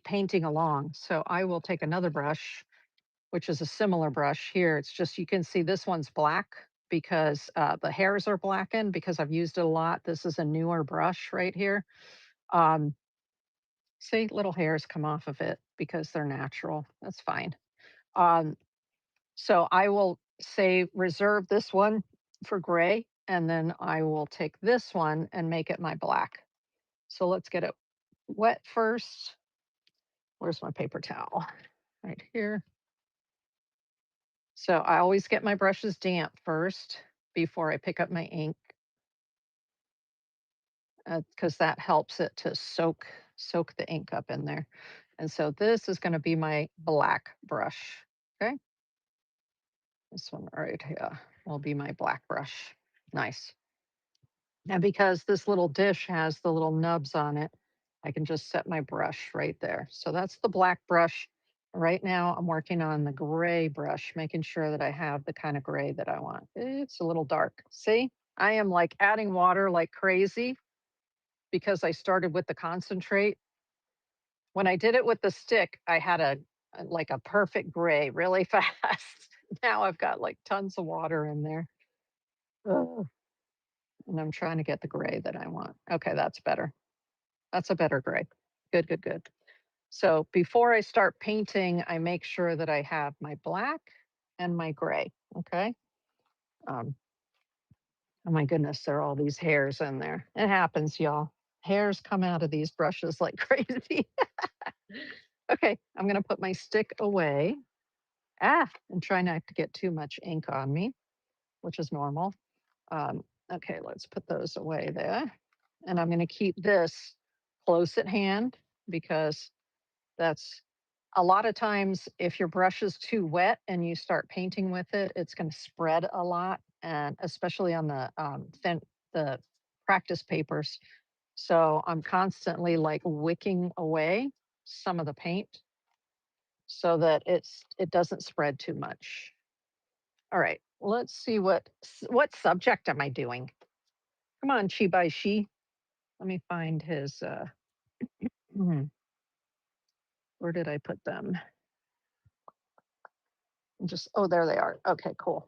painting along. So I will take another brush, which is a similar brush here. It's just you can see this one's black because the hairs are blackened because I've used it a lot. This is a newer brush right here. Um, See, little hairs come off of it because they're natural. That's fine. Um, so I will say reserve this one for gray, and then I will take this one and make it my black. So let's get it wet first. Where's my paper towel? Right here. So I always get my brushes damp first before I pick up my ink because that helps it to soak the ink up in there. And so this is going to be my black brush. Okay, this one right here will be my black brush. Nice. And because this little dish has the little nubs on it, I can just set my brush right there. So that's the black brush. Right now, I'm working on the gray brush, making sure that I have the kind of gray that I want. It's a little dark. See, I am like adding water like crazy because I started with the concentrate. When I did it with the stick, I had like a perfect gray really fast. Now I've got like tons of water in there. Ugh. And I'm trying to get the gray that I want. Okay, that's better. That's a better gray. Good, good, good. So before I start painting, I make sure that I have my black and my gray. Okay. Um, oh my goodness, there are all these hairs in there. It happens, y'all. Hairs come out of these brushes like crazy. Okay, I'm going to put my stick away. And try not to get too much ink on me, which is normal. Okay, let's put those away there. And I'm going to keep this close at hand because that's a lot of times if your brush is too wet and you start painting with it, it's going to spread a lot, and especially on the practice papers. So I'm constantly like wicking away some of the paint so that it doesn't spread too much. All right, let's see what subject am I doing? Come on, Qi Baishi. Let me find his. Hmm, where did I put them? Just oh, there they are. Okay, cool.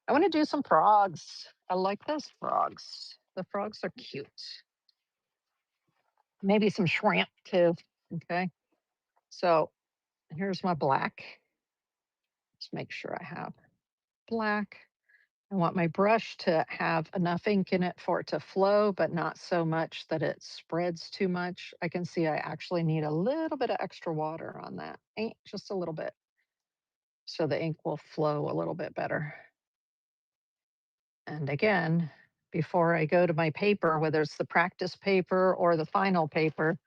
I want to do some frogs. I like those frogs. The frogs are cute. Maybe some shrimp too. Okay, so here's my black. Let's make sure I have black. I want my brush to have enough ink in it for it to flow, but not so much that it spreads too much. I can see I actually need a little bit of extra water on that, just a little bit, so the ink will flow a little bit better. And again, before I go to my paper, whether it's the practice paper or the final paper,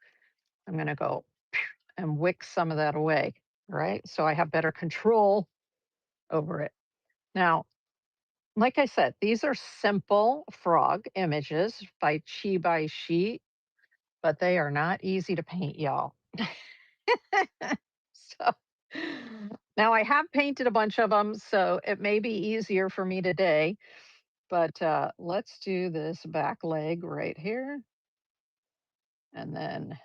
I'm going to go and wick some of that away, right? So I have better control over it. Now, like I said, these are simple frog images by Qi Baishi, but they are not easy to paint, y'all. So now I have painted a bunch of them, so it may be easier for me today. But let's do this back leg right here. And then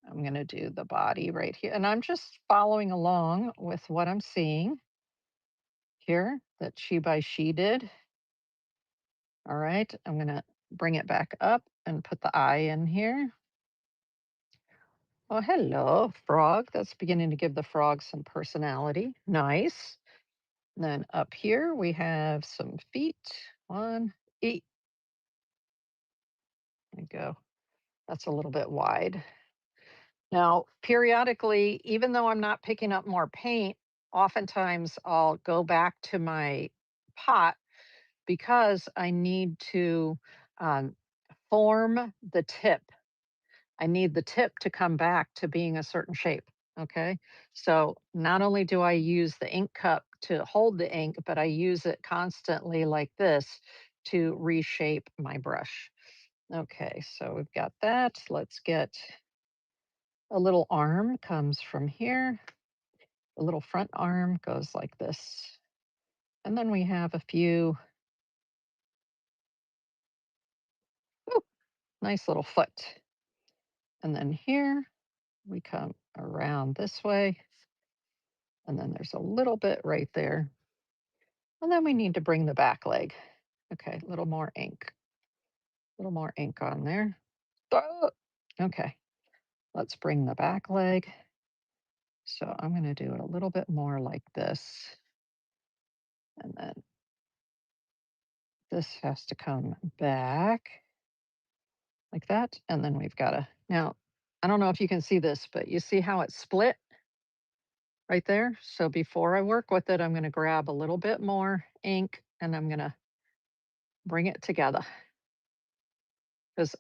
I'm going to do the body right here. And I'm just following along with what I'm seeing here that Qi Baishi did. All right, I'm going to bring it back up and put the eye in here. Oh, hello, frog. That's beginning to give the frog some personality. Nice. And then up here we have some feet. One, eight. There you go. That's a little bit wide. Now, periodically, even though I'm not picking up more paint, oftentimes I'll go back to my pot because I need to um, form the tip. I need the tip to come back to being a certain shape. Okay. So not only do I use the ink cup to hold the ink, but I use it constantly like this to reshape my brush. Okay. So we've got that. Let's get a little arm comes from here. The little front arm goes like this. And then we have a few nice little foot. And then here we come around this way, and then there's a little bit right there. And then we need to bring the back leg. Okay, a little more ink. A little more ink on there. Oh, okay, let's bring the back leg. So I'm going to do it a little bit more like this. And then this has to come back like that. And then we've got to, now, I don't know if you can see this, but you see how it's split right there? So before I work with it, I'm going to grab a little bit more ink and I'm going to bring it together. Because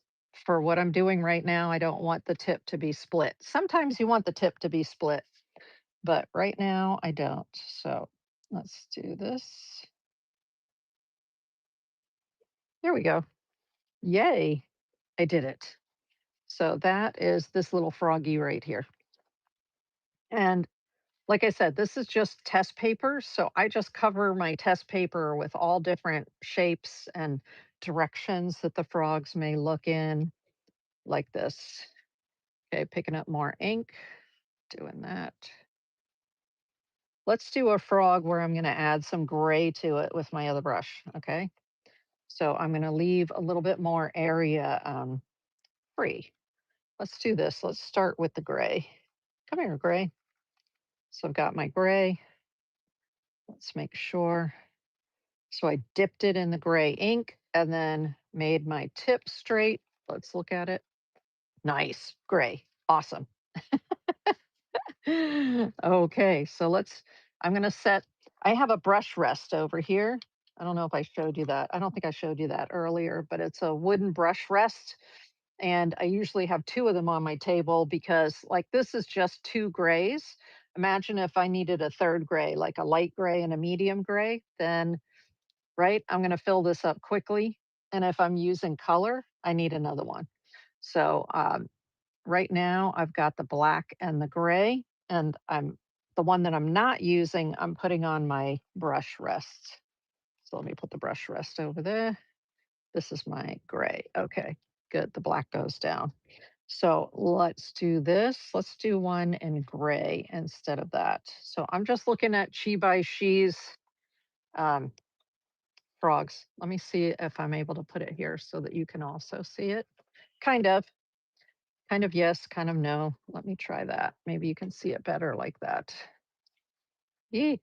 for what I'm doing right now, I don't want the tip to be split. Sometimes you want the tip to be split, but right now I don't. So let's do this. There we go. Yay, I did it. So that is this little froggy right here. And like I said, this is just test paper. So I just cover my test paper with all different shapes and directions that the frogs may look in, like this. Okay, picking up more ink, doing that. Let's do a frog where I'm going to add some gray to it with my other brush. Okay, so I'm going to leave a little bit more area free. Let's do this. Let's start with the gray. Come here, gray. So I've got my gray. Let's make sure. So I dipped it in the gray ink and then made my tip straight. Let's look at it. Nice, gray, awesome. Okay, so I'm gonna set, I have a brush rest over here. I don't know if I showed you that. I don't think I showed you that earlier, but it's a wooden brush rest. And I usually have two of them on my table because, like, this is just two grays. Imagine if I needed a third gray, like a light gray and a medium gray, then, right, I'm going to fill this up quickly. And if I'm using color, I need another one. So right now I've got the black and the gray, and the one that I'm not using, I'm putting on my brush rest. So let me put the brush rest over there. This is my gray. Okay, good. The black goes down. So let's do this. Let's do one in gray instead of that. So I'm just looking at Qi Baishi's um, frogs. Let me see if I'm able to put it here so that you can also see it. Kind of, kind of yes, kind of no. Let me try that. Maybe you can see it better like that. Yee.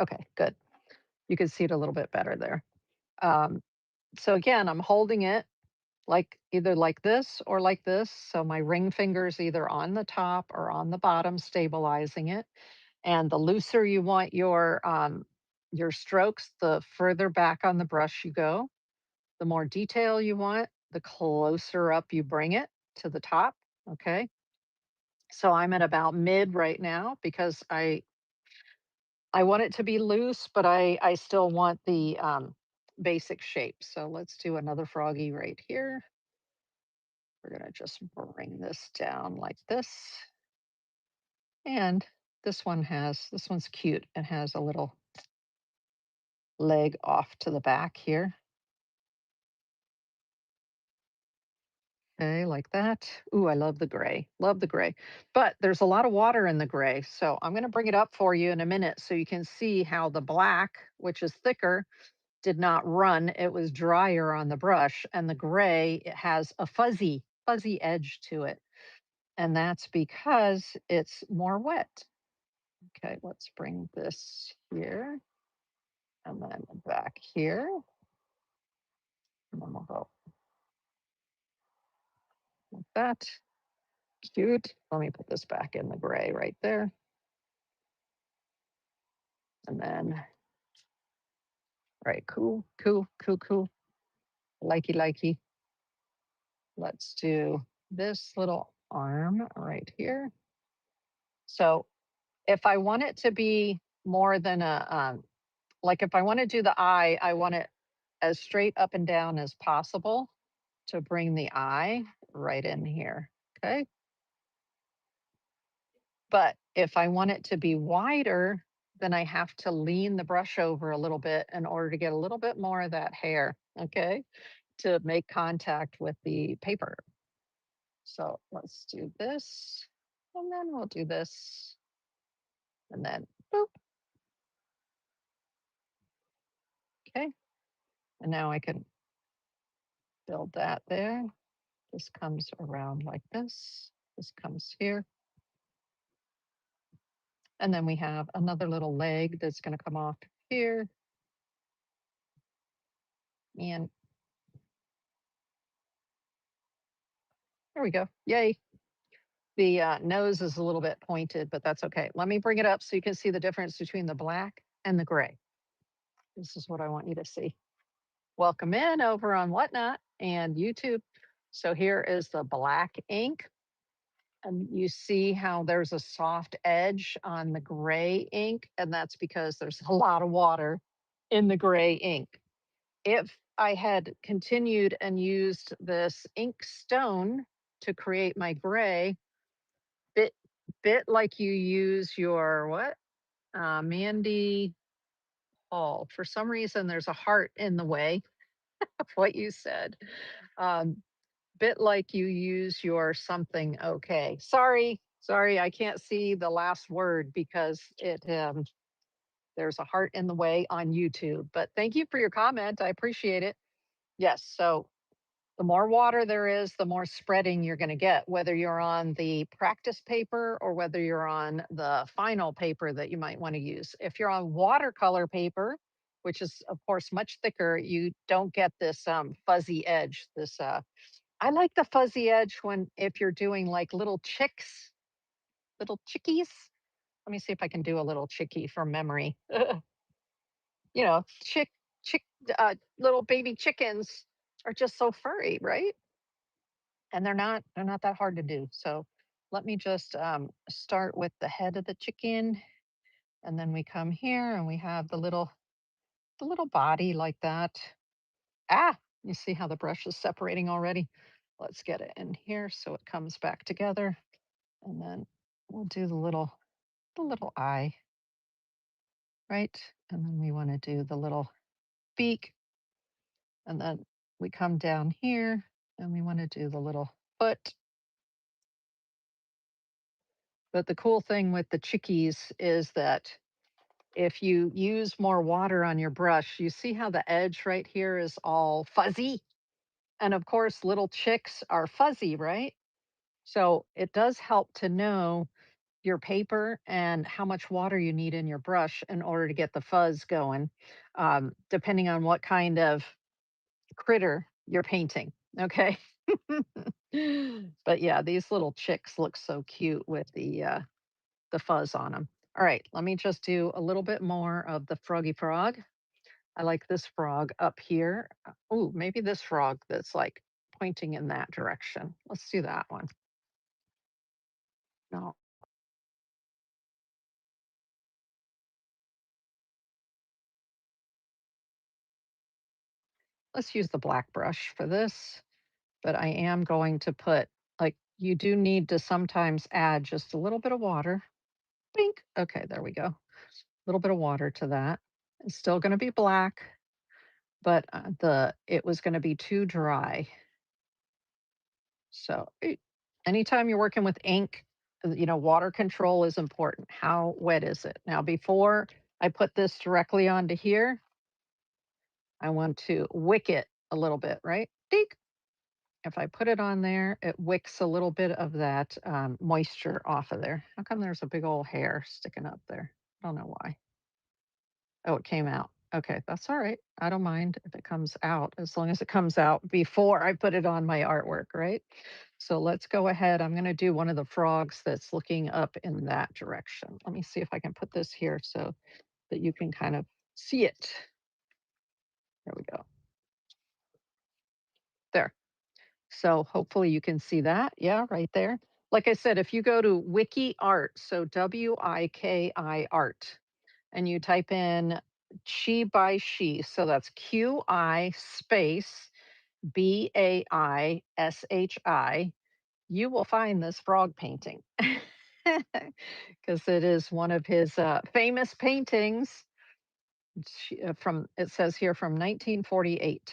Okay, good. You can see it a little bit better there. Um, so again, I'm holding it like either like this or like this. So my ring finger's either on the top or on the bottom, stabilizing it. And the looser you want your strokes, the further back on the brush you go. The more detail you want, the closer up you bring it to the top. Okay. So I'm at about mid right now because I want it to be loose, but I still want the basic shape. So let's do another froggy right here. We're gonna just bring this down like this. And this one's cute. It has a little leg off to the back here. Okay, like that. Ooh, I love the gray. Love the gray. But there's a lot of water in the gray. So I'm going to bring it up for you in a minute so you can see how the black, which is thicker, did not run. It was drier on the brush. And the gray, it has a fuzzy edge to it. And that's because it's more wet. Okay, let's bring this here and then back here. And then we'll go like that. Cute. Let me put this back in the gray right there. And then, right, cool, cool, cool, cool. Likey, likey. Let's do this little arm right here. So if I want it to be more than like if I want to do the eye, I want it as straight up and down as possible to bring the eye right in here. Okay. But if I want it to be wider, then I have to lean the brush over a little bit in order to get a little bit more of that hair. Okay. to make contact with the paper. So let's do this, and then we'll do this, and then boop. Okay, and now I can build that there. This comes around like this. This comes here. And then we have another little leg that's going to come off here. And there we go. Yay. The nose is a little bit pointed, but that's okay. Let me bring it up so you can see the difference between the black and the gray. This is what I want you to see. Welcome in over on Whatnot and YouTube. So here is the black ink. And you see how there's a soft edge on the gray ink, and that's because there's a lot of water in the gray ink. If I had continued and used this ink stone to create my gray, bit bit like you use your what? Mandy Hall. For some reason, there's a heart in the way of what you said. Um, bit like you use your something okay. Sorry, I can't see the last word because there's a heart in the way on YouTube. But thank you for your comment. I appreciate it. Yes, so the more water there is, the more spreading you're going to get, whether you're on the practice paper or whether you're on the final paper that you might want to use. If you're on watercolor paper, which is of course much thicker, you don't get this fuzzy edge. I like the fuzzy edge when if you're doing like little chicks, little chickies. Let me see if I can do a little chickie from memory. You know, chick, little baby chickens are just so furry, right? And they're not that hard to do. So let me just start with the head of the chicken, and then we come here and we have the little body like that. Ah, you see how the brush is separating already? Let's get it in here so it comes back together. And then we'll do the little eye, right? And then we want to do the little beak. And then we come down here and we want to do the little foot. But the cool thing with the chickies is that if you use more water on your brush, you see how the edge right here is all fuzzy? And of course, little chicks are fuzzy, right? So it does help to know your paper and how much water you need in your brush in order to get the fuzz going, depending on what kind of critter you're painting. Okay. But yeah, these little chicks look so cute with the fuzz on them. All right, let me just do a little bit more of the froggy frog. I like this frog up here. Oh, maybe this frog that's like pointing in that direction. Let's do that one. No, let's use the black brush for this. But I am going to put, like, you do need to sometimes add just a little bit of water. Bink. Okay, there we go. A little bit of water to that. It's still going to be black, but it was going to be too dry. So anytime you're working with ink, water control is important. How wet is it? Now, before I put this directly onto here, I want to wick it a little bit, right? Dink. If I put it on there, it wicks a little bit of that moisture off of there. How come there's a big old hair sticking up there? I don't know why. Oh, it came out. Okay, that's all right. I don't mind if it comes out as long as it comes out before I put it on my artwork, right? So let's go ahead. I'm going to do one of the frogs that's looking up in that direction. Let me see if I can put this here so that you can kind of see it. There we go. There. So hopefully you can see that. Yeah, right there. Like I said, if you go to Wiki Art, so Wiki Art, and you type in Qi Baishi, so that's QI space BAISHI, you will find this frog painting because it is one of his famous paintings from, it says here, from 1948.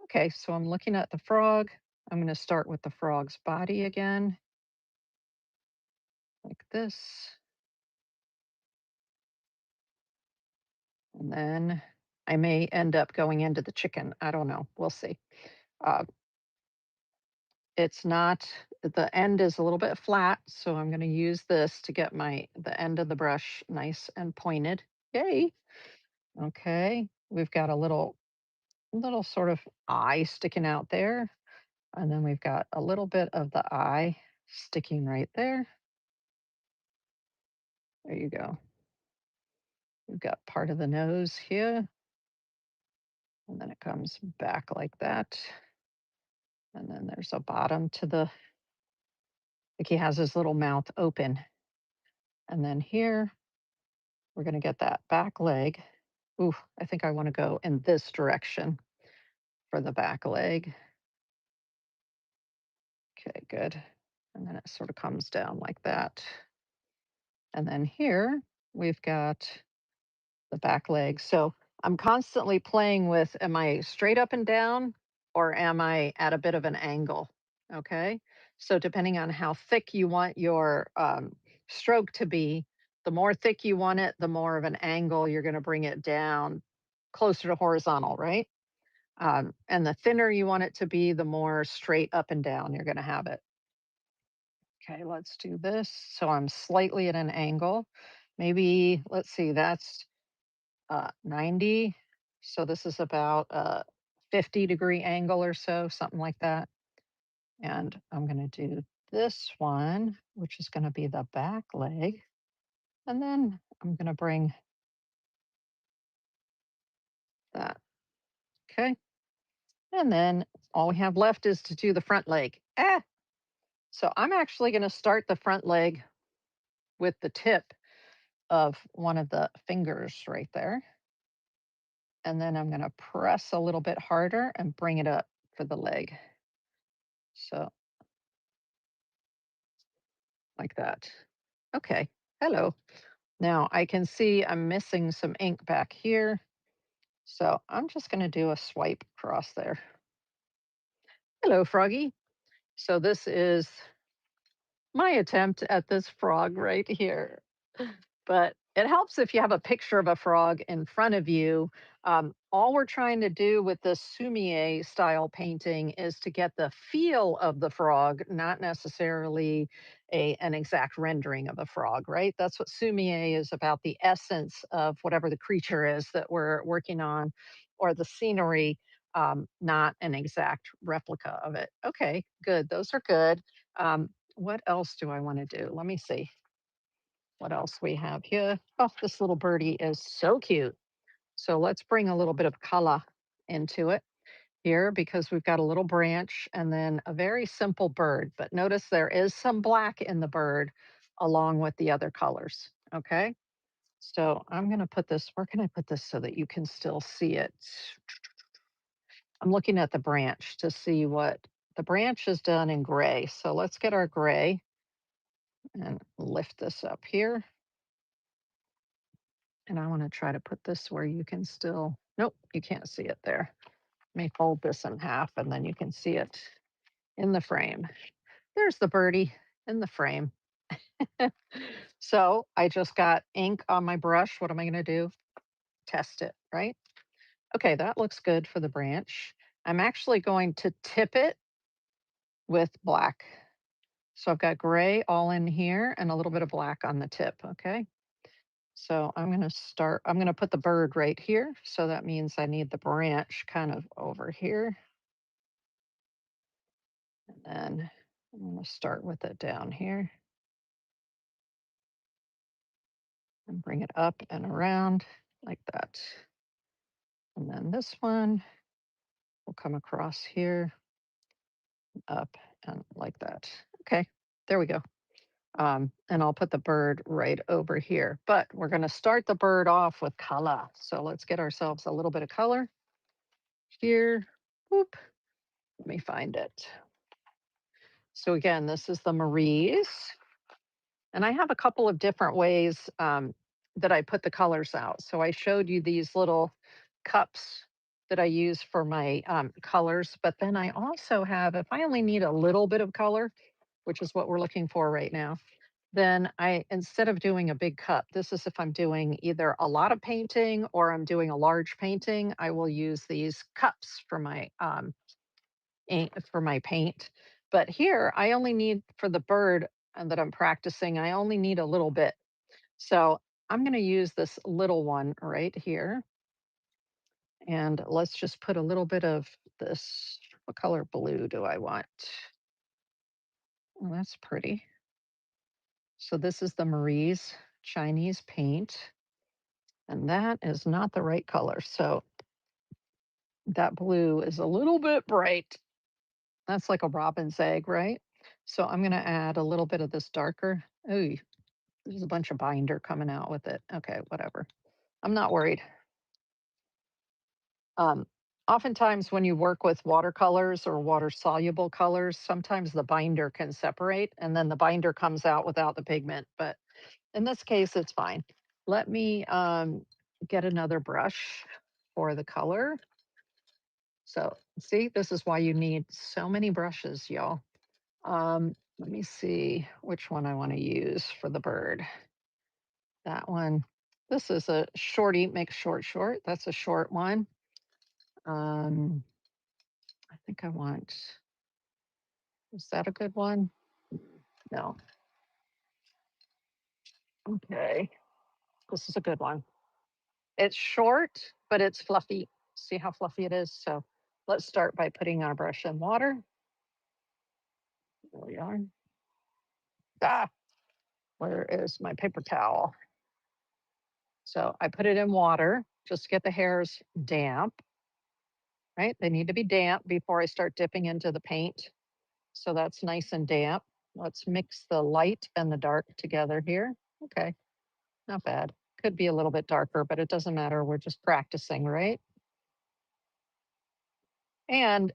Okay, so I'm looking at the frog. I'm going to start with the frog's body again, like this. And then I may end up going into the chicken. I don't know. We'll see. Uh, it's not, the end is a little bit flat, so I'm going to use this to get the end of the brush nice and pointed. Yay. Okay. We've got a little sort of eye sticking out there. And then we've got a little bit of the eye sticking right there. There you go. We've got part of the nose here, and then it comes back like that. And then there's a bottom to like he has his little mouth open. And then here, we're going to get that back leg. Ooh, I think I want to go in this direction for the back leg. Okay, good. And then it sort of comes down like that. And then here, we've got the back leg. So I'm constantly playing with, am I straight up and down or am I at a bit of an angle? Okay. So depending on how thick you want your stroke to be, the more thick you want it, the more of an angle you're going to bring it down closer to horizontal, right? And the thinner you want it to be, the more straight up and down you're going to have it. Okay, let's do this. So I'm slightly at an angle. Maybe, let's see, that's 90. So this is about a 50-degree angle or so, something like that. And I'm going to do this one, which is going to be the back leg. And then I'm going to bring that. Okay. And then all we have left is to do the front leg. So I'm actually going to start the front leg with the tip of one of the fingers right there. And then I'm going to press a little bit harder and bring it up for the leg. So like that. Okay. Hello. Now I can see I'm missing some ink back here. So I'm just going to do a swipe across there. Hello, Froggy. So this is my attempt at this frog right here. But it helps if you have a picture of a frog in front of you. All we're trying to do with this Sumi-e style painting is to get the feel of the frog, not necessarily an exact rendering of a frog, right? That's what Sumi-e is about, the essence of whatever the creature is that we're working on or the scenery, not an exact replica of it. Okay, good. Those are good. What else do I want to do? Let me see what else we have here. Oh, this little birdie is so cute. So let's bring a little bit of color into it here because we've got a little branch and then a very simple bird. But notice there is some black in the bird along with the other colors. Okay. So I'm going to put this, where can I put this so that you can still see it? I'm looking at the branch to see what the branch is done in gray. So let's get our gray and lift this up here. And I want to try to put this where you can still, nope, you can't see it there. Let me fold this in half and then you can see it in the frame. There's the birdie in the frame. So I just got ink on my brush. What am I going to do? Test it, right? Okay, that looks good for the branch. I'm actually going to tip it with black. So I've got gray all in here and a little bit of black on the tip, okay? So I'm going to put the bird right here. So that means I need the branch kind of over here. And then I'm going to start with it down here and bring it up and around like that. And then this one will come across here, up and like that. Okay, there we go. And I'll put the bird right over here. But we're going to start the bird off with color. So let's get ourselves a little bit of color here. Whoop. Let me find it. So again, this is the Marie's. And I have a couple of different ways that I put the colors out. So I showed you these little cups that I use for my colors. But then I also have, if I only need a little bit of color, which is what we're looking for right now, then I, instead of doing a big cup, this is if I'm doing either a lot of painting or I'm doing a large painting, I will use these cups for my ink for my paint. But here I only need for the bird that I'm practicing, I only need a little bit. So I'm going to use this little one right here. And let's just put a little bit of this. What color blue do I want? Oh, that's pretty. So this is the Marie's Chinese paint, and that is not the right color. So that blue is a little bit bright. That's like a robin's egg, right? So I'm going to add a little bit of this darker. Oh, there's a bunch of binder coming out with it. Okay, whatever. I'm not worried. Um, Oftentimes, when you work with watercolors or water soluble colors, sometimes the binder can separate and then the binder comes out without the pigment. But in this case, it's fine. Let me get another brush for the color. So, see, this is why you need so many brushes, y'all. Let me see which one I want to use for the bird. That one. This is a shorty, make short, short. That's a short one. Um, I think I want, is that a good one? No. Okay. This is a good one. It's short, but it's fluffy. See how fluffy it is? So let's start by putting our brush in water. There we are. Ah, where is my paper towel? So I put it in water just to get the hairs damp, right? They need to be damp before I start dipping into the paint. So that's nice and damp. Let's mix the light and the dark together here. Okay, not bad. Could be a little bit darker, but it doesn't matter. We're just practicing, right? And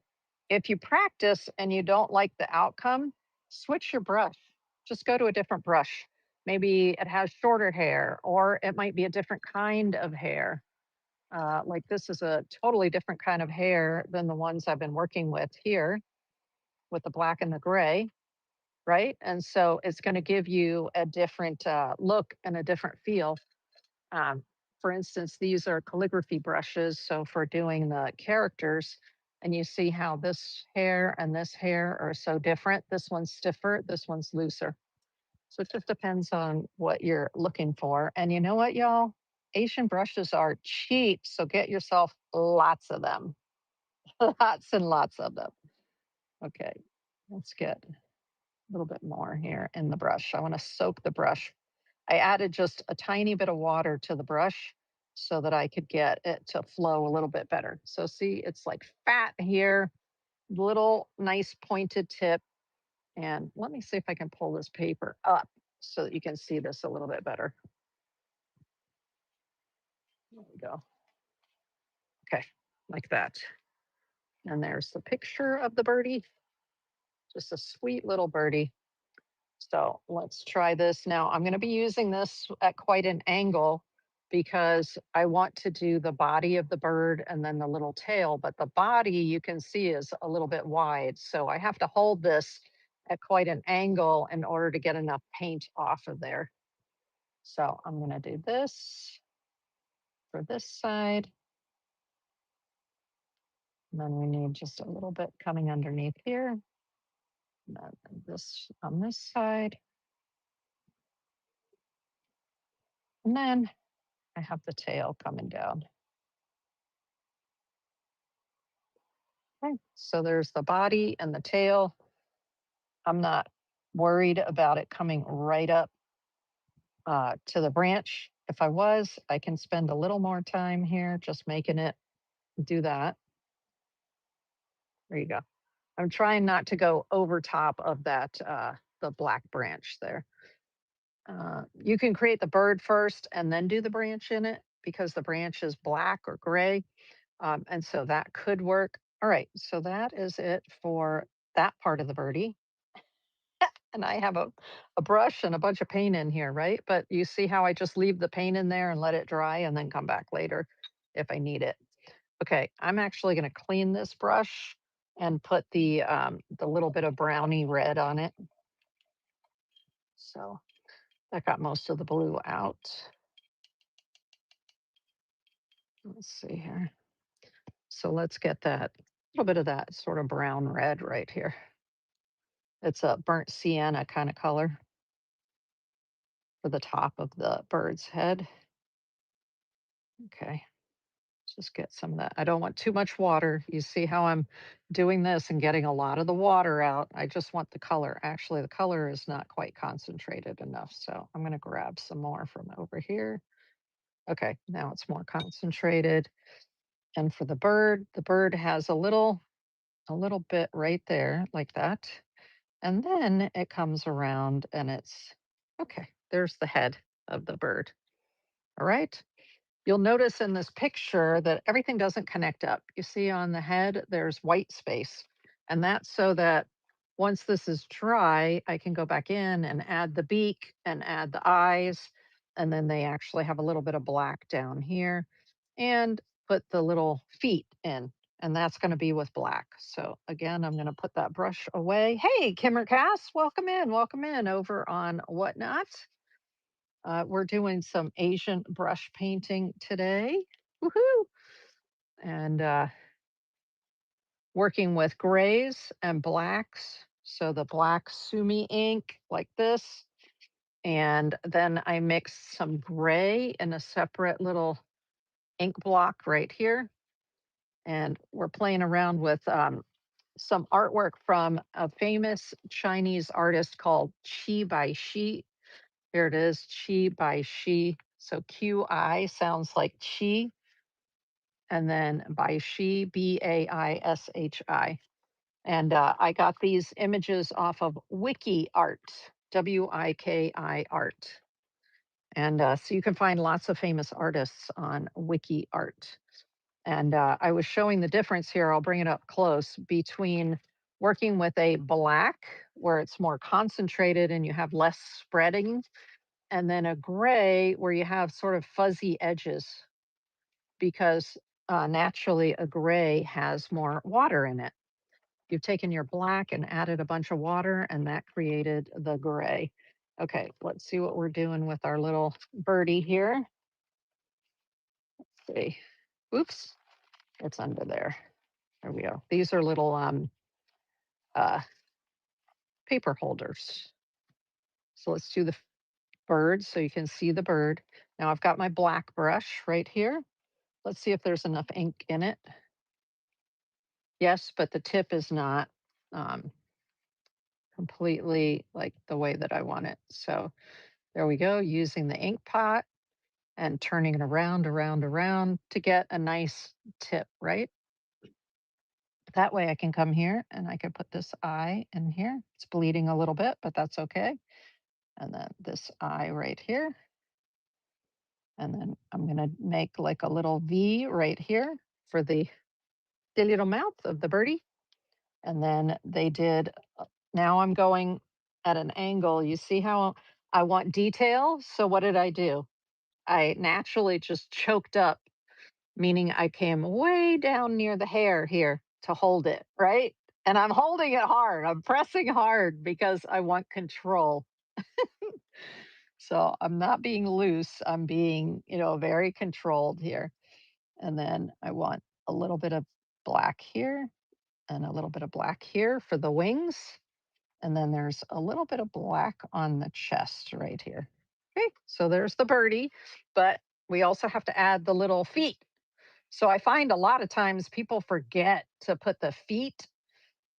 if you practice and you don't like the outcome, switch your brush. Just go to a different brush. Maybe it has shorter hair, or it might be a different kind of hair. Like this is a totally different kind of hair than the ones I've been working with here with the black and the gray, right? And so it's going to give you a different look and a different feel. Um, for instance, these are calligraphy brushes. So for doing the characters, and you see how this hair and this hair are so different. This one's stiffer, this one's looser. So it just depends on what you're looking for. And you know what, y'all? Asian brushes are cheap. So get yourself lots of them, lots and lots of them. Okay, let's get a little bit more here in the brush. I want to soak the brush. I added just a tiny bit of water to the brush so that I could get it to flow a little bit better. So see, it's like fat here, little nice pointed tip. And let me see if I can pull this paper up so that you can see this a little bit better. There we go. Okay, like that. And there's the picture of the birdie, just a sweet little birdie. So let's try this. Now I'm going to be using this at quite an angle because I want to do the body of the bird and then the little tail, but the body you can see is a little bit wide. So I have to hold this at quite an angle in order to get enough paint off of there. So I'm going to do this for this side. And then we need just a little bit coming underneath here. And then this on this side. And then I have the tail coming down. Okay, so there's the body and the tail. I'm not worried about it coming right up to the branch. If I was, I can spend a little more time here just making it do that. There you go. I'm trying not to go over top of that, the black branch there. You can create the bird first and then do the branch in it because the branch is black or gray. And so that could work. All right, so that is it for that part of the birdie. And I have a brush and a bunch of paint in here, right? But you see how I just leave the paint in there and let it dry and then come back later if I need it. Okay, I'm actually going to clean this brush and put the little bit of brownie red on it. So that got most of the blue out. Let's see here. So let's get that little bit of that sort of brown red right here. It's a burnt sienna kind of color for the top of the bird's head. Okay, just get some of that. I don't want too much water. You see how I'm doing this and getting a lot of the water out. I just want the color. Actually, the color is not quite concentrated enough. So I'm going to grab some more from over here. Okay, now it's more concentrated. And for the bird has a little bit right there like that. And then it comes around and it's okay. There's the head of the bird. All right. You'll notice in this picture that everything doesn't connect up. You see on the head, there's white space. And that's so that once this is dry, I can go back in and add the beak and add the eyes. And then they actually have a little bit of black down here and put the little feet in. And that's going to be with black. So again, I'm going to put that brush away. Hey, Kimmer Cass, welcome in over on Whatnot. We're doing some Asian brush painting today. Woohoo! And working with grays and blacks. So the black Sumi ink like this. And then I mix some gray in a separate little ink block right here. And we're playing around with some artwork from a famous Chinese artist called Qi Baishi. Here it is, Qi Baishi. So QI sounds like Qi, and then Baishi, Baishi. And I got these images off of Wiki Art, Wiki Art. And so you can find lots of famous artists on Wiki Art. And I was showing the difference here, I'll bring it up close, between working with a black, where it's more concentrated and you have less spreading, and then a gray, where you have sort of fuzzy edges, because naturally a gray has more water in it. You've taken your black and added a bunch of water, and that created the gray. Okay, let's see what we're doing with our little birdie here. Let's see. Oops, it's under there. There we go. These are little uh, paper holders. So let's do the bird so you can see the bird. Now I've got my black brush right here. Let's see if there's enough ink in it. Yes, but the tip is not um, completely like the way that I want it. So there we go, using the ink pot and turning it around to get a nice tip, right? That way I can come here and I can put this eye in here. It's bleeding a little bit, but that's okay. And then this eye right here. And then I'm gonna make like a little V right here for the little mouth of the birdie. And then they did, now I'm going at an angle. You see how I want detail? So what did I do? I naturally just choked up, meaning I came way down near the hair here to hold it, right? And I'm holding it hard. I'm pressing hard because I want control. So I'm not being loose. I'm being, very controlled here. And then I want a little bit of black here and a little bit of black here for the wings. And then there's a little bit of black on the chest right here. Okay, so there's the birdie, but we also have to add the little feet. So I find a lot of times people forget to put the feet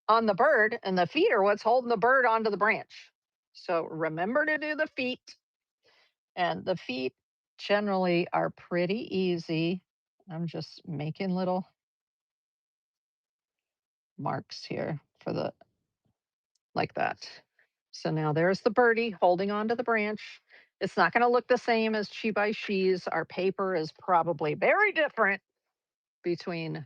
on the bird, and the feet are what's holding the bird onto the branch. So remember to do the feet, and the feet generally are pretty easy. I'm just making little marks here for the like that. So now there's the birdie holding onto the branch. It's not going to look the same as Chi by Shi's. Our paper is probably very different between,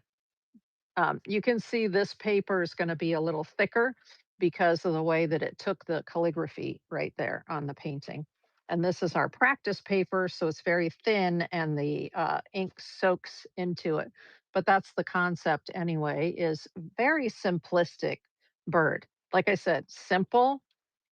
you can see this paper is going to be a little thicker because of the way that it took the calligraphy right there on the painting. And this is our practice paper, so it's very thin and the ink soaks into it. but that's the concept anyway, is very simplistic bird. Like I said, simple,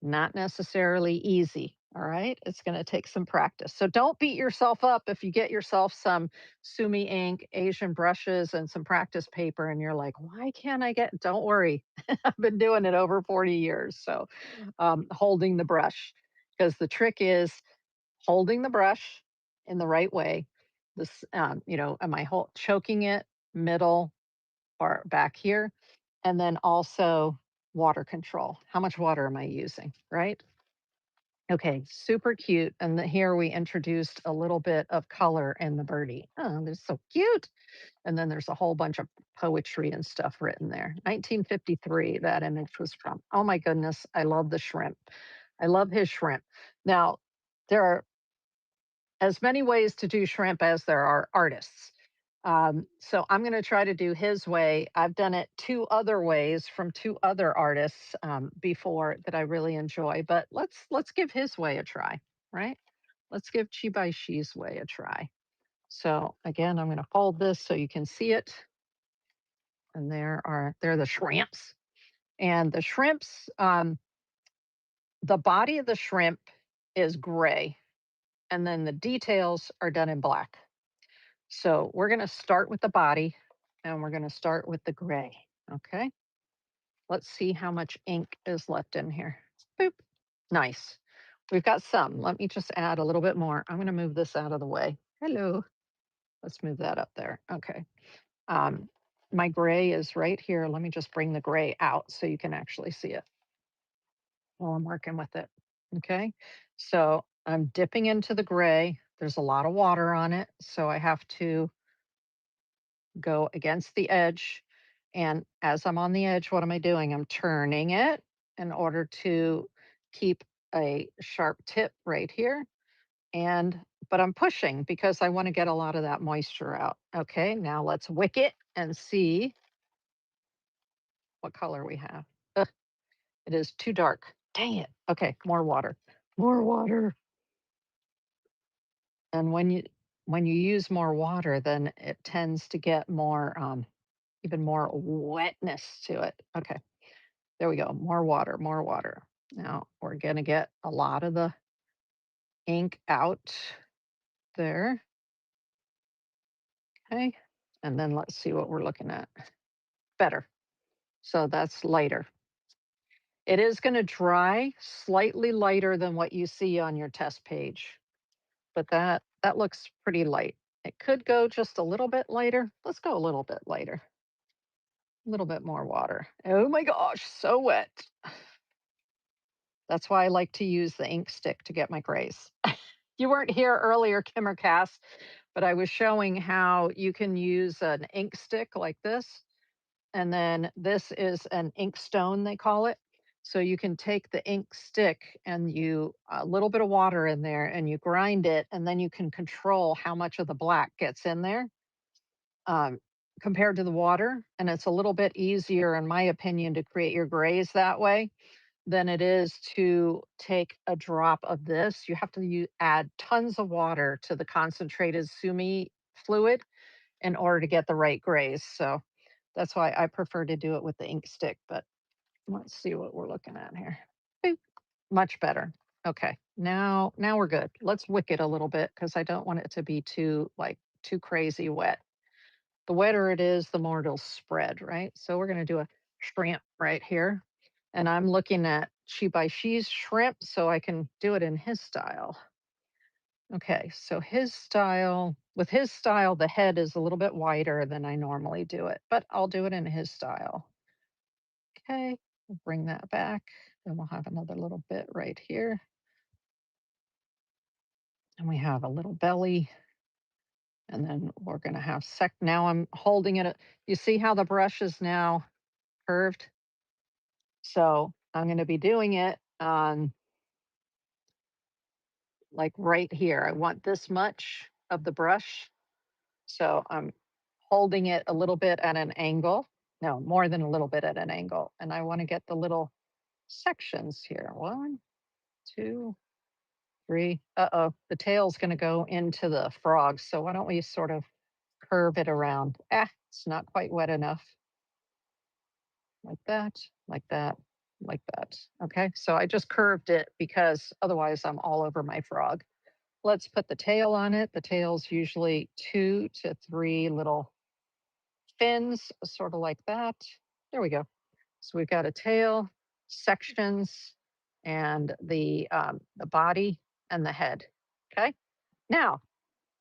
not necessarily easy. All right. It's going to take some practice. So don't beat yourself up if you get yourself some Sumi ink, Asian brushes, and some practice paper, and you're like, why can't I get? Don't worry. I've been doing it over 40 years. So holding the brush, because the trick is holding the brush in the right way. This, am I choking it middle or back here? And then also water control. How much water am I using? Right. Okay, super cute. And here we introduced a little bit of color in the birdie. Oh, they're so cute. And then there's a whole bunch of poetry and stuff written there. 1953, that image was from. Oh my goodness, I love the shrimp. I love his shrimp. Now, there are as many ways to do shrimp as there are artists. So I'm going to try to do his way. I've done it two other ways from two other artists before that I really enjoy, but let's give his way a try, right? Let's give Qi Baishi's way a try. So again, I'm going to fold this so you can see it, and there the shrimps, and the shrimps. The body of the shrimp is gray, and then the details are done in black. So we're going to start with the body, and we're going to start with the gray. Okay. Let's see how much ink is left in here. Boop. Nice. We've got some. Let me just add a little bit more. I'm going to move this out of the way. Hello. Let's move that up there. Okay. Um, my gray is right here. Let me just bring the gray out so you can actually see it while I'm working with it. Okay. So I'm dipping into the gray. There's a lot of water on it. So I have to go against the edge. And as I'm on the edge, what am I doing? I'm turning it in order to keep a sharp tip right here. But I'm pushing because I want to get a lot of that moisture out. Okay, now let's wick it and see what color we have. Ugh, it is too dark. Dang it. Okay, more water. More water. And when you use more water, then it tends to get more even more wetness to it. Okay, there we go. More water, more water. Now we're going to get a lot of the ink out there. Okay, and then let's see what we're looking at. Better. So that's lighter. It is going to dry slightly lighter than what you see on your test page, but that looks pretty light. It could go just a little bit lighter. Let's go a little bit lighter. A little bit more water. Oh my gosh, so wet. That's why I like to use the ink stick to get my grays. You weren't here earlier, Kimmercast, but I was showing how you can use an ink stick like this. And then this is an ink stone, they call it. So you can take the ink stick and a little bit of water in there and you grind it, and then you can control how much of the black gets in there um, compared to the water. And it's a little bit easier, in my opinion, to create your grays that way than it is to take a drop of this. You have to add tons of water to the concentrated sumi fluid in order to get the right grays. So that's why I prefer to do it with the ink stick. But let's see what we're looking at here. Boop. Much better. Okay, now we're good. Let's wick it a little bit because I don't want it to be too crazy wet. The wetter it is, the more it'll spread, right? So we're going to do a shrimp right here. And I'm looking at Qi Baishi's shrimp so I can do it in his style. Okay, so with his style, the head is a little bit wider than I normally do it, but I'll do it in his style. Okay, we'll bring that back. Then we'll have another little bit right here. And we have a little belly. And then we're going to have now I'm holding it. You see how the brush is now curved? So I'm going to be doing it on like right here. I want this much of the brush. So I'm holding it a little bit at an angle. No, more than a little bit at an angle. And I want to get the little sections here. 1, 2, 3. Uh-oh, the tail's going to go into the frog. So why don't we sort of curve it around. Ah, it's not quite wet enough. Like that, like that, like that. Okay, so I just curved it because otherwise I'm all over my frog. Let's put the tail on it. The tail's usually 2 to 3 little fins, sort of like that. There we go. So we've got a tail, sections, and the body and the head. Okay. Now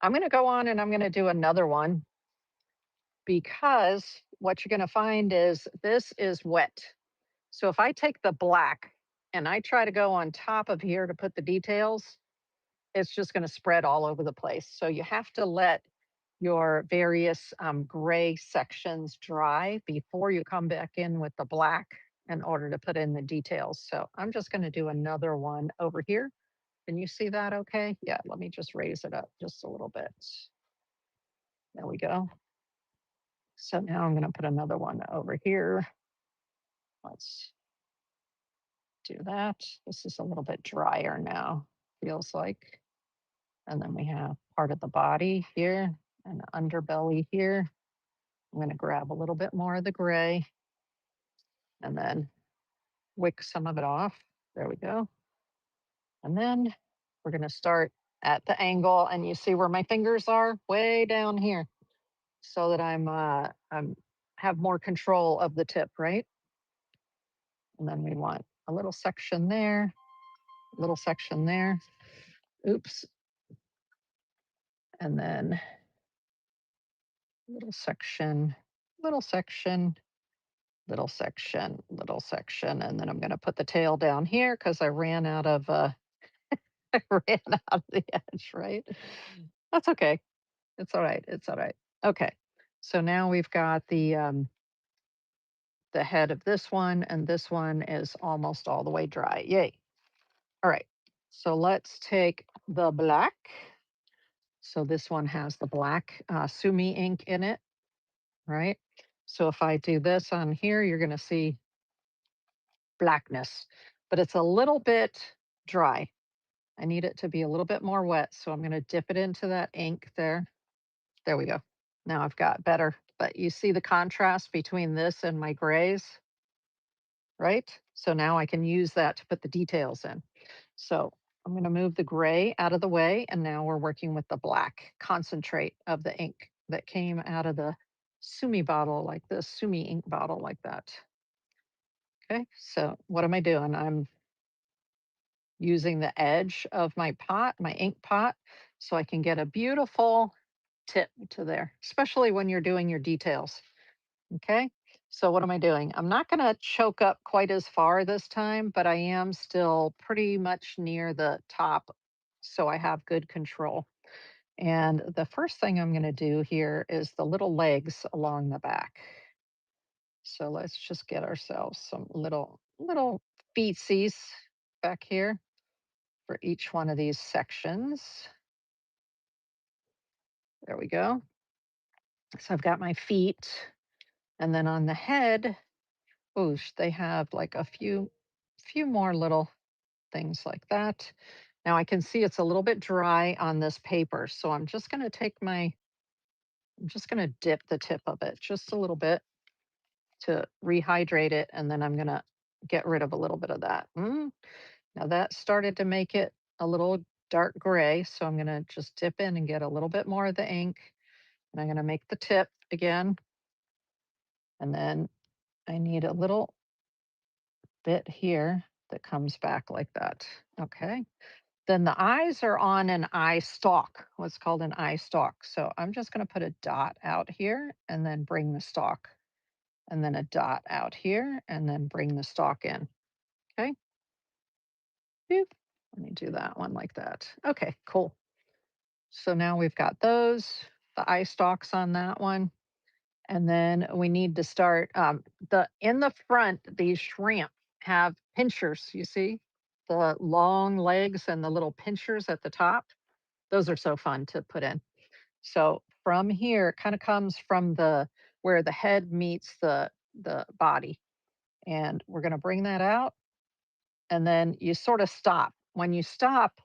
I'm going to go on and I'm going to do another one because what you're going to find is this is wet. So if I take the black and I try to go on top of here to put the details, it's just going to spread all over the place. So you have to let your various gray sections dry before you come back in with the black in order to put in the details. So I'm just going to do another one over here. Can you see that okay? Yeah, let me just raise it up just a little bit. There we go. So now I'm going to put another one over here. Let's do that. This is a little bit drier now, feels like. And then we have part of the body here and the underbelly here. I'm going to grab a little bit more of the gray and then wick some of it off. There we go. And then we're going to start at the angle, and you see where my fingers are way down here so that I'm have more control of the tip, right? And then we want a little section there, a little section there. Oops. And then little section, little section, little section, little section, and then I'm going to put the tail down here because I ran out of I ran out of the edge, right? That's okay. It's all right. It's all right. Okay. So now we've got the head of this one, and this one is almost all the way dry. Yay. All right. So let's take the black. So this one has the black Sumi ink in it, right? So if I do this on here, you're going to see blackness, but it's a little bit dry. I need it to be a little bit more wet. So I'm going to dip it into that ink there. There we go. Now I've got better, but you see the contrast between this and my grays, right? So now I can use that to put the details in. So I'm going to move the gray out of the way, and now we're working with the black concentrate of the ink that came out of the Sumi bottle like this, Sumi ink bottle like that. Okay, so what am I doing? I'm using the edge of my pot, my ink pot, so I can get a beautiful tip to there, especially when you're doing your details. Okay. So what am I doing? I'm not going to choke up quite as far this time, but I am still pretty much near the top. So I have good control. And the first thing I'm going to do here is the little legs along the back. So let's just get ourselves some little feetsies back here for each one of these sections. There we go. So I've got my feet. And then on the head, oosh, they have like a few more little things like that. Now I can see it's a little bit dry on this paper, so I'm just going to I'm just going to dip the tip of it just a little bit to rehydrate it, and then I'm going to get rid of a little bit of that. Now that started to make it a little dark gray, so I'm going to just dip in and get a little bit more of the ink, and I'm going to make the tip again, and then I need a little bit here that comes back like that. Okay. Then the eyes are on an eye stalk, what's called an eye stalk. So I'm just going to put a dot out here and then bring the stalk, and then a dot out here and then bring the stalk in. Okay. Boop. Let me do that one like that. Okay, cool. So now we've got those, the eye stalks on that one. And then we need to start the in the front, these shrimp have pinchers, you see? The long legs and the little pinchers at the top. Those are so fun to put in. So from here, it kind of comes from the where the head meets the body. And we're going to bring that out, and then you sort of stop. When you stop,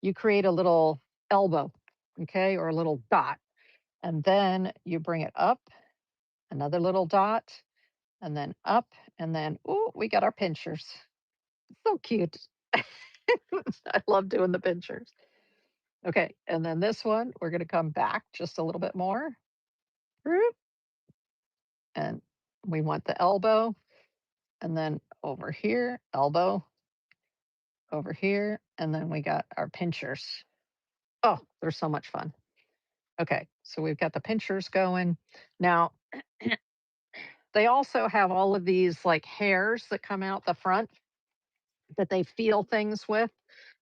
you create a little elbow, okay, or a little dot. And then you bring it up, another little dot, and then up, and then, ooh, we got our pinchers. So cute. I love doing the pinchers. Okay, and then this one, we're gonna come back just a little bit more. Whoop, and we want the elbow, and then over here, elbow, over here, and then we got our pinchers. Oh, they're so much fun. Okay, so we've got the pinchers going. Now, they also have all of these like hairs that come out the front that they feel things with.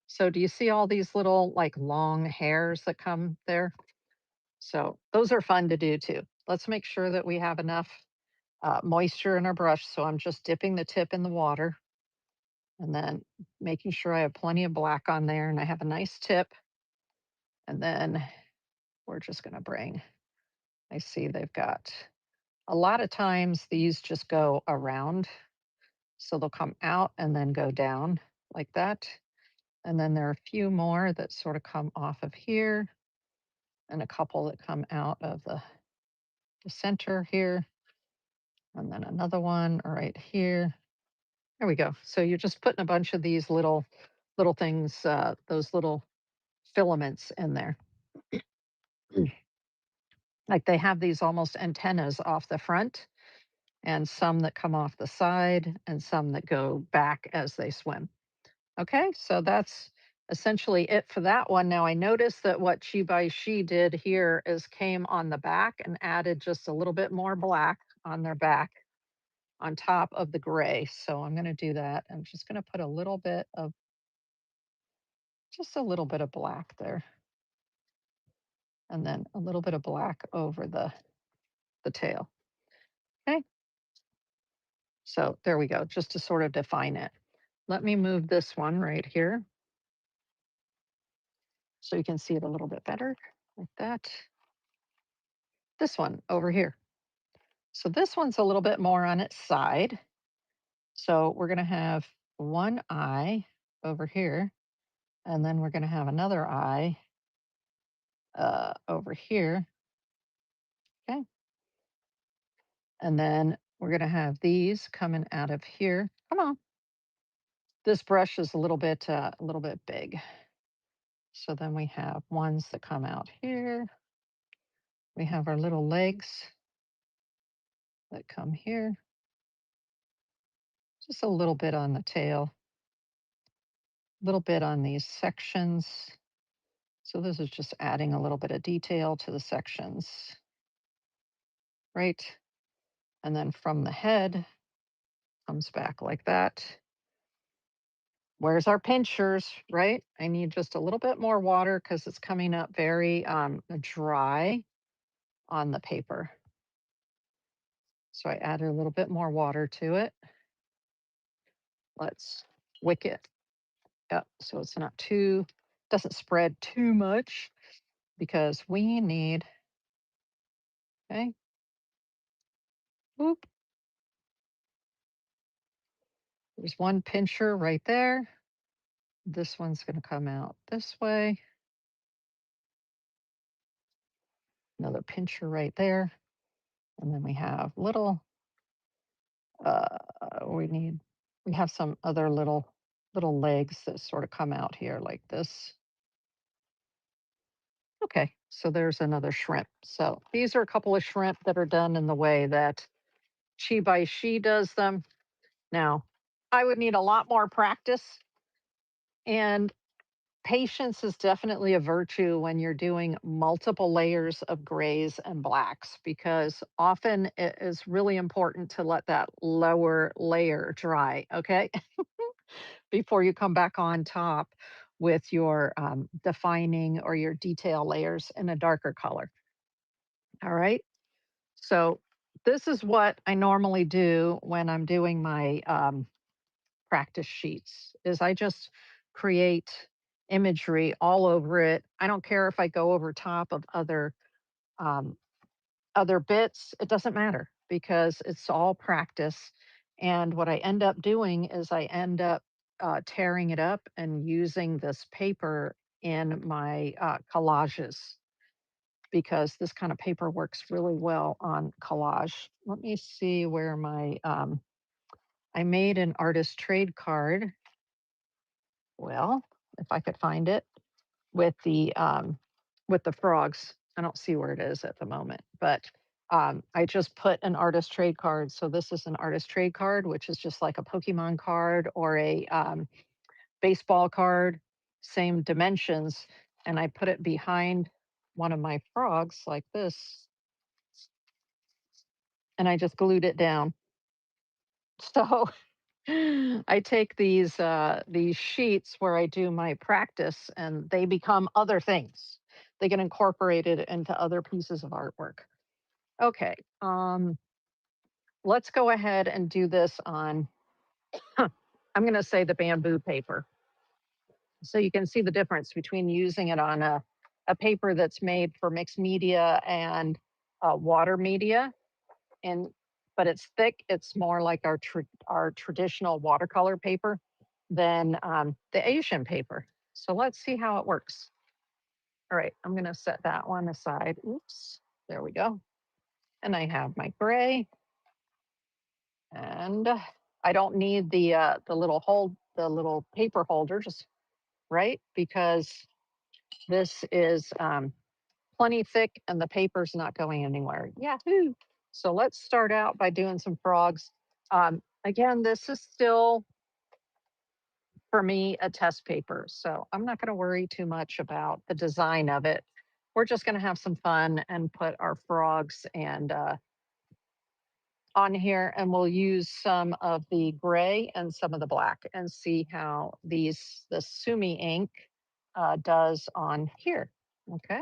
So do you see all these little like long hairs that come there? So those are fun to do too. Let's make sure that we have enough moisture in our brush. So I'm just dipping the tip in the water and then making sure I have plenty of black on there and I have a nice tip. And then we're just going to bring, I see they've got a lot of times these just go around. So they'll come out and then go down like that. And then there are a few more that sort of come off of here and a couple that come out of the center here. And then another one right here. There we go. So you're just putting a bunch of these little things, those little filaments in there. Like they have these almost antennas off the front and some that come off the side and some that go back as they swim. Okay, so that's essentially it for that one. Now I noticed that what Qi Baishi did here is came on the back and added just a little bit more black on their back on top of the gray. So I'm going to do that. I'm just going to put a little bit of, just a little bit of black there. And then a little bit of black over the tail. Okay. So there we go, just to sort of define it. Let me move this one right here so you can see it a little bit better like that. This one over here. So this one's a little bit more on its side. So we're going to have one eye over here, and then we're going to have another eye over here. Okay. And then we're going to have these coming out of here. Come on. This brush is a little bit big. So then we have ones that come out here. We have our little legs that come here. Just a little bit on the tail, a little bit on these sections. So this is just adding a little bit of detail to the sections, right? And then from the head, comes back like that. Where's our pinchers, right? I need just a little bit more water because it's coming up very dry on the paper. So I added a little bit more water to it. Let's wick it up so it's not too, doesn't spread too much because we need, okay, whoop. There's one pincher right there. This one's going to come out this way. Another pincher right there. And then we have little, uh, we need, we have some other little legs that sort of come out here like this. Okay, so there's another shrimp. So these are a couple of shrimp that are done in the way that Qi Baishi does them. Now, I would need a lot more practice, and patience is definitely a virtue when you're doing multiple layers of grays and blacks because often it is really important to let that lower layer dry, okay, before you come back on top with your defining or your detail layers in a darker color. All right. So this is what I normally do when I'm doing my practice sheets is I just create imagery all over it. I don't care if I go over top of um, other bits. It doesn't matter because it's all practice. And what I end up doing is I end up tearing it up and using this paper in my collages. because this kind of paper works really well on collage. Let me see where I made an artist trade card. Well, if I could find it with the frogs. I don't see where it is at the moment, but I just put an artist trade card. So this is an artist trade card, which is just like a Pokemon card or a baseball card, same dimensions. And I put it behind one of my frogs like this, and I just glued it down. So I take these sheets where I do my practice, and they become other things. They get incorporated into other pieces of artwork. Okay, let's go ahead and do this on. I'm going to say the bamboo paper, so you can see the difference between using it on a paper that's made for mixed media and water media, and but it's thick. It's more like our traditional watercolor paper than the Asian paper. So let's see how it works. All right, I'm going to set that one aside. Oops, there we go. And I have my gray, and I don't need the little the little paper holders, right? Because this is plenty thick and the paper's not going anywhere. Yahoo! So let's start out by doing some frogs. Again, this is still, for me, a test paper. So I'm not going to worry too much about the design of it. We're just going to have some fun and put our frogs and on here, and we'll use some of the gray and some of the black and see how the Sumi ink does on here. Okay.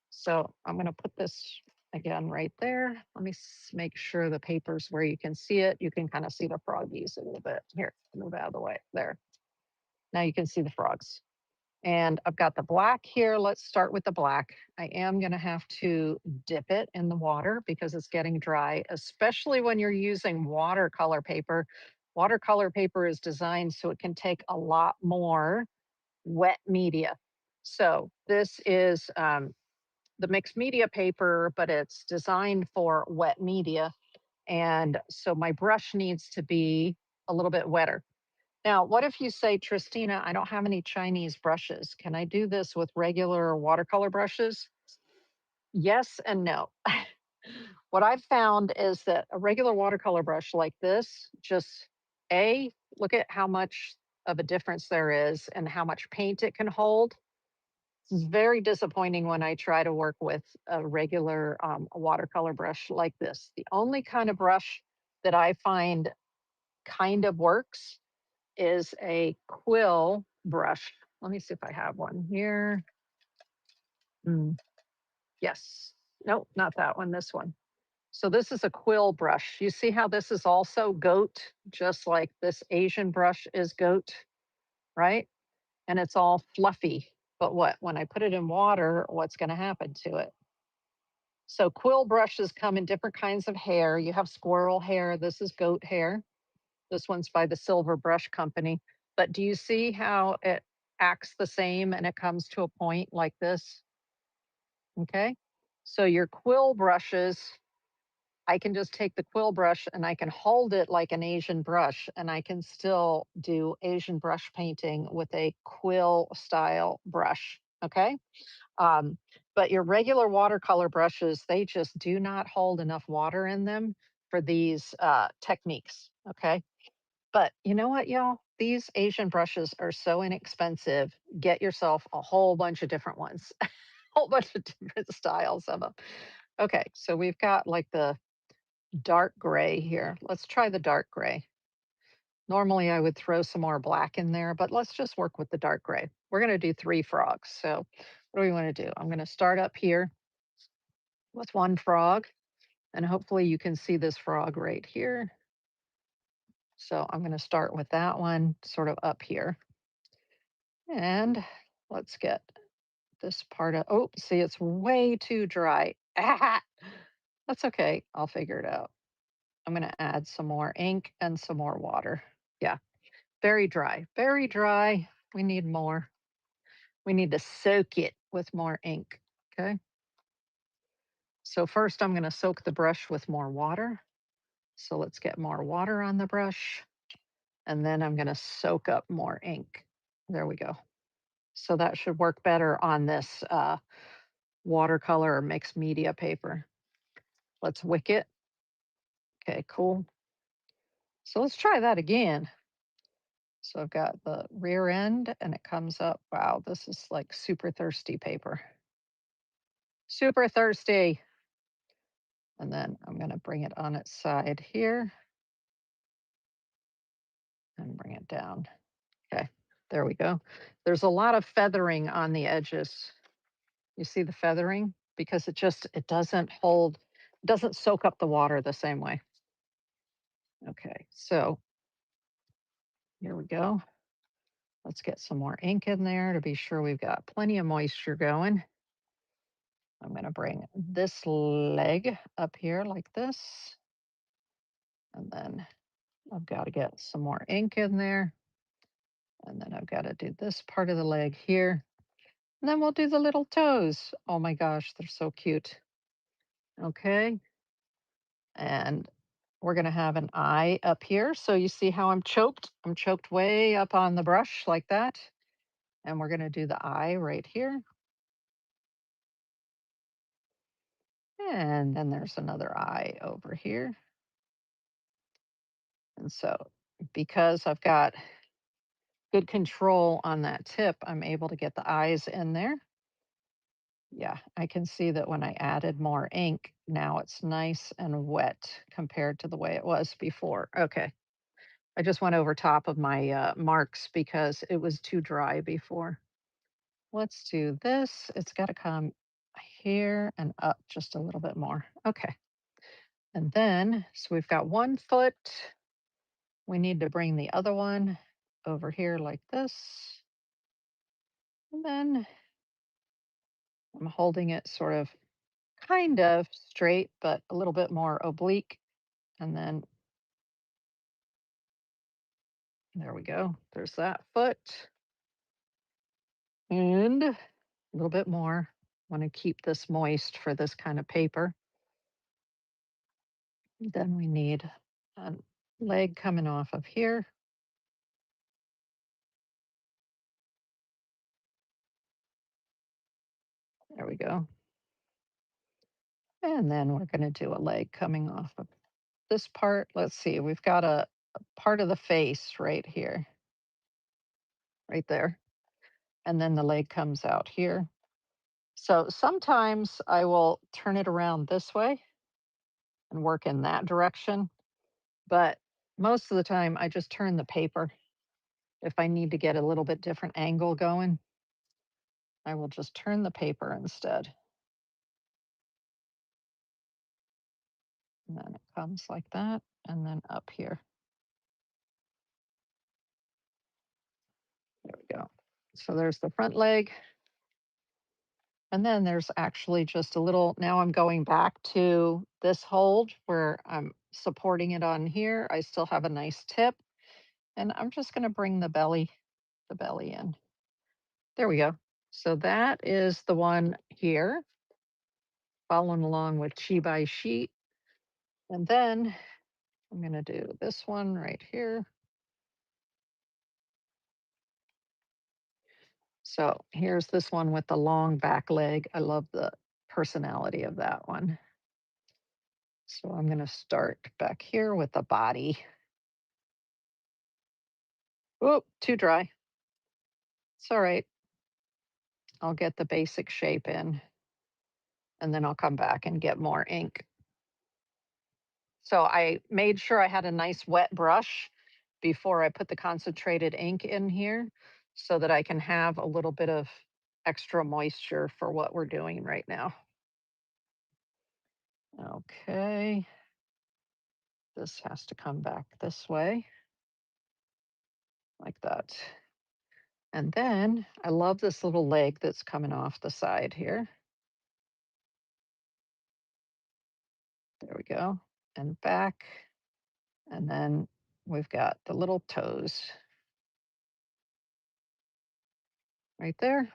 So I'm going to put this again right there. Let me make sure the paper's where you can see it. You can kind of see the froggies a little bit. Here, move out of the way. There. Now you can see the frogs. And I've got the black here. Let's start with the black. I am going to have to dip it in the water because it's getting dry, especially when you're using watercolor paper. Watercolor paper is designed so it can take a lot more wet media. So this is the mixed media paper, but it's designed for wet media. And so my brush needs to be a little bit wetter. Now, what if you say, Tristina, I don't have any Chinese brushes. Can I do this with regular watercolor brushes? Yes and no. What I've found is that a regular watercolor brush like this, just look at how much of a difference there is and how much paint it can hold. It's very disappointing when I try to work with a regular watercolor brush like this. The only kind of brush that I find kind of works is a quill brush. Let me see if I have one here. Mm, yes. Nope, not that one, this one. So this is a quill brush. You see how this is also goat, just like this Asian brush is goat, right? And it's all fluffy. But what? When I put it in water, what's going to happen to it? So quill brushes come in different kinds of hair. You have squirrel hair. This is goat hair. This one's by the Silver Brush Company. But do you see how it acts the same and it comes to a point like this? Okay. So your quill brushes, I can just take the quill brush and I can hold it like an Asian brush, and I can still do Asian brush painting with a quill style brush. Okay. Um, but your regular watercolor brushes, they just do not hold enough water in them for these techniques. Okay. But you know what, y'all? These Asian brushes are so inexpensive. Get yourself a whole bunch of different ones, a whole bunch of different styles of them. Okay, so we've got like the dark gray here. Let's try the dark gray. Normally I would throw some more black in there, but let's just work with the dark gray. We're going to do 3 frogs. So what do we want to do? I'm going to start up here with one frog, and hopefully you can see this frog right here. So I'm going to start with that one sort of up here. And let's get this part of, oh, see, it's way too dry. Ah, that's okay. I'll figure it out. I'm going to add some more ink and some more water. Yeah, very dry, very dry. We need more. We need to soak it with more ink. Okay. So first I'm going to soak the brush with more water. So let's get more water on the brush. And then I'm going to soak up more ink. There we go. So that should work better on this watercolor or mixed media paper. Let's wick it. Okay, cool. So let's try that again. So I've got the rear end and it comes up. Wow, this is like super thirsty paper. Super thirsty. And then I'm going to bring it on its side here and bring it down. Okay, there we go. There's a lot of feathering on the edges. You see the feathering? Because it doesn't hold, doesn't soak up the water the same way. Okay, so here we go. Let's get some more ink in there to be sure we've got plenty of moisture going. I'm going to bring this leg up here like this. And then I've got to get some more ink in there. And then I've got to do this part of the leg here. And then we'll do the little toes. Oh my gosh, they're so cute. Okay. And we're going to have an eye up here. So you see how I'm choked? I'm choked way up on the brush like that. And we're going to do the eye right here. And then there's another eye over here. And so because I've got good control on that tip, I'm able to get the eyes in there. Yeah, I can see that when I added more ink, now it's nice and wet compared to the way it was before. Okay, I just went over top of my marks because it was too dry before. Let's do this. It's got to come here and up just a little bit more. Okay. And then, so we've got one foot. We need to bring the other one over here like this. And then I'm holding it sort of kind of straight, but a little bit more oblique. And then there we go. There's that foot. And a little bit more. Want to keep this moist for this kind of paper. Then we need a leg coming off of here. There we go. And then we're going to do a leg coming off of this part. Let's see, we've got a part of the face right here, right there. And then the leg comes out here. So sometimes I will turn it around this way and work in that direction. But most of the time, I just turn the paper. If I need to get a little bit different angle going, I will just turn the paper instead. And then it comes like that, and then up here. There we go. So there's the front leg. And then there's actually just a little, now I'm going back to this hold where I'm supporting it on here. I still have a nice tip. And I'm just going to bring the belly in. There we go. So that is the one here, following along with Qi Baishi. And then I'm going to do this one right here. So here's this one with the long back leg. I love the personality of that one. So I'm going to start back here with the body. Oh, too dry. It's all right. I'll get the basic shape in and then I'll come back and get more ink. So I made sure I had a nice wet brush before I put the concentrated ink in here so that I can have a little bit of extra moisture for what we're doing right now. Okay. This has to come back this way like that. And then I love this little leg that's coming off the side here. There we go. And back. And then we've got the little toes right there.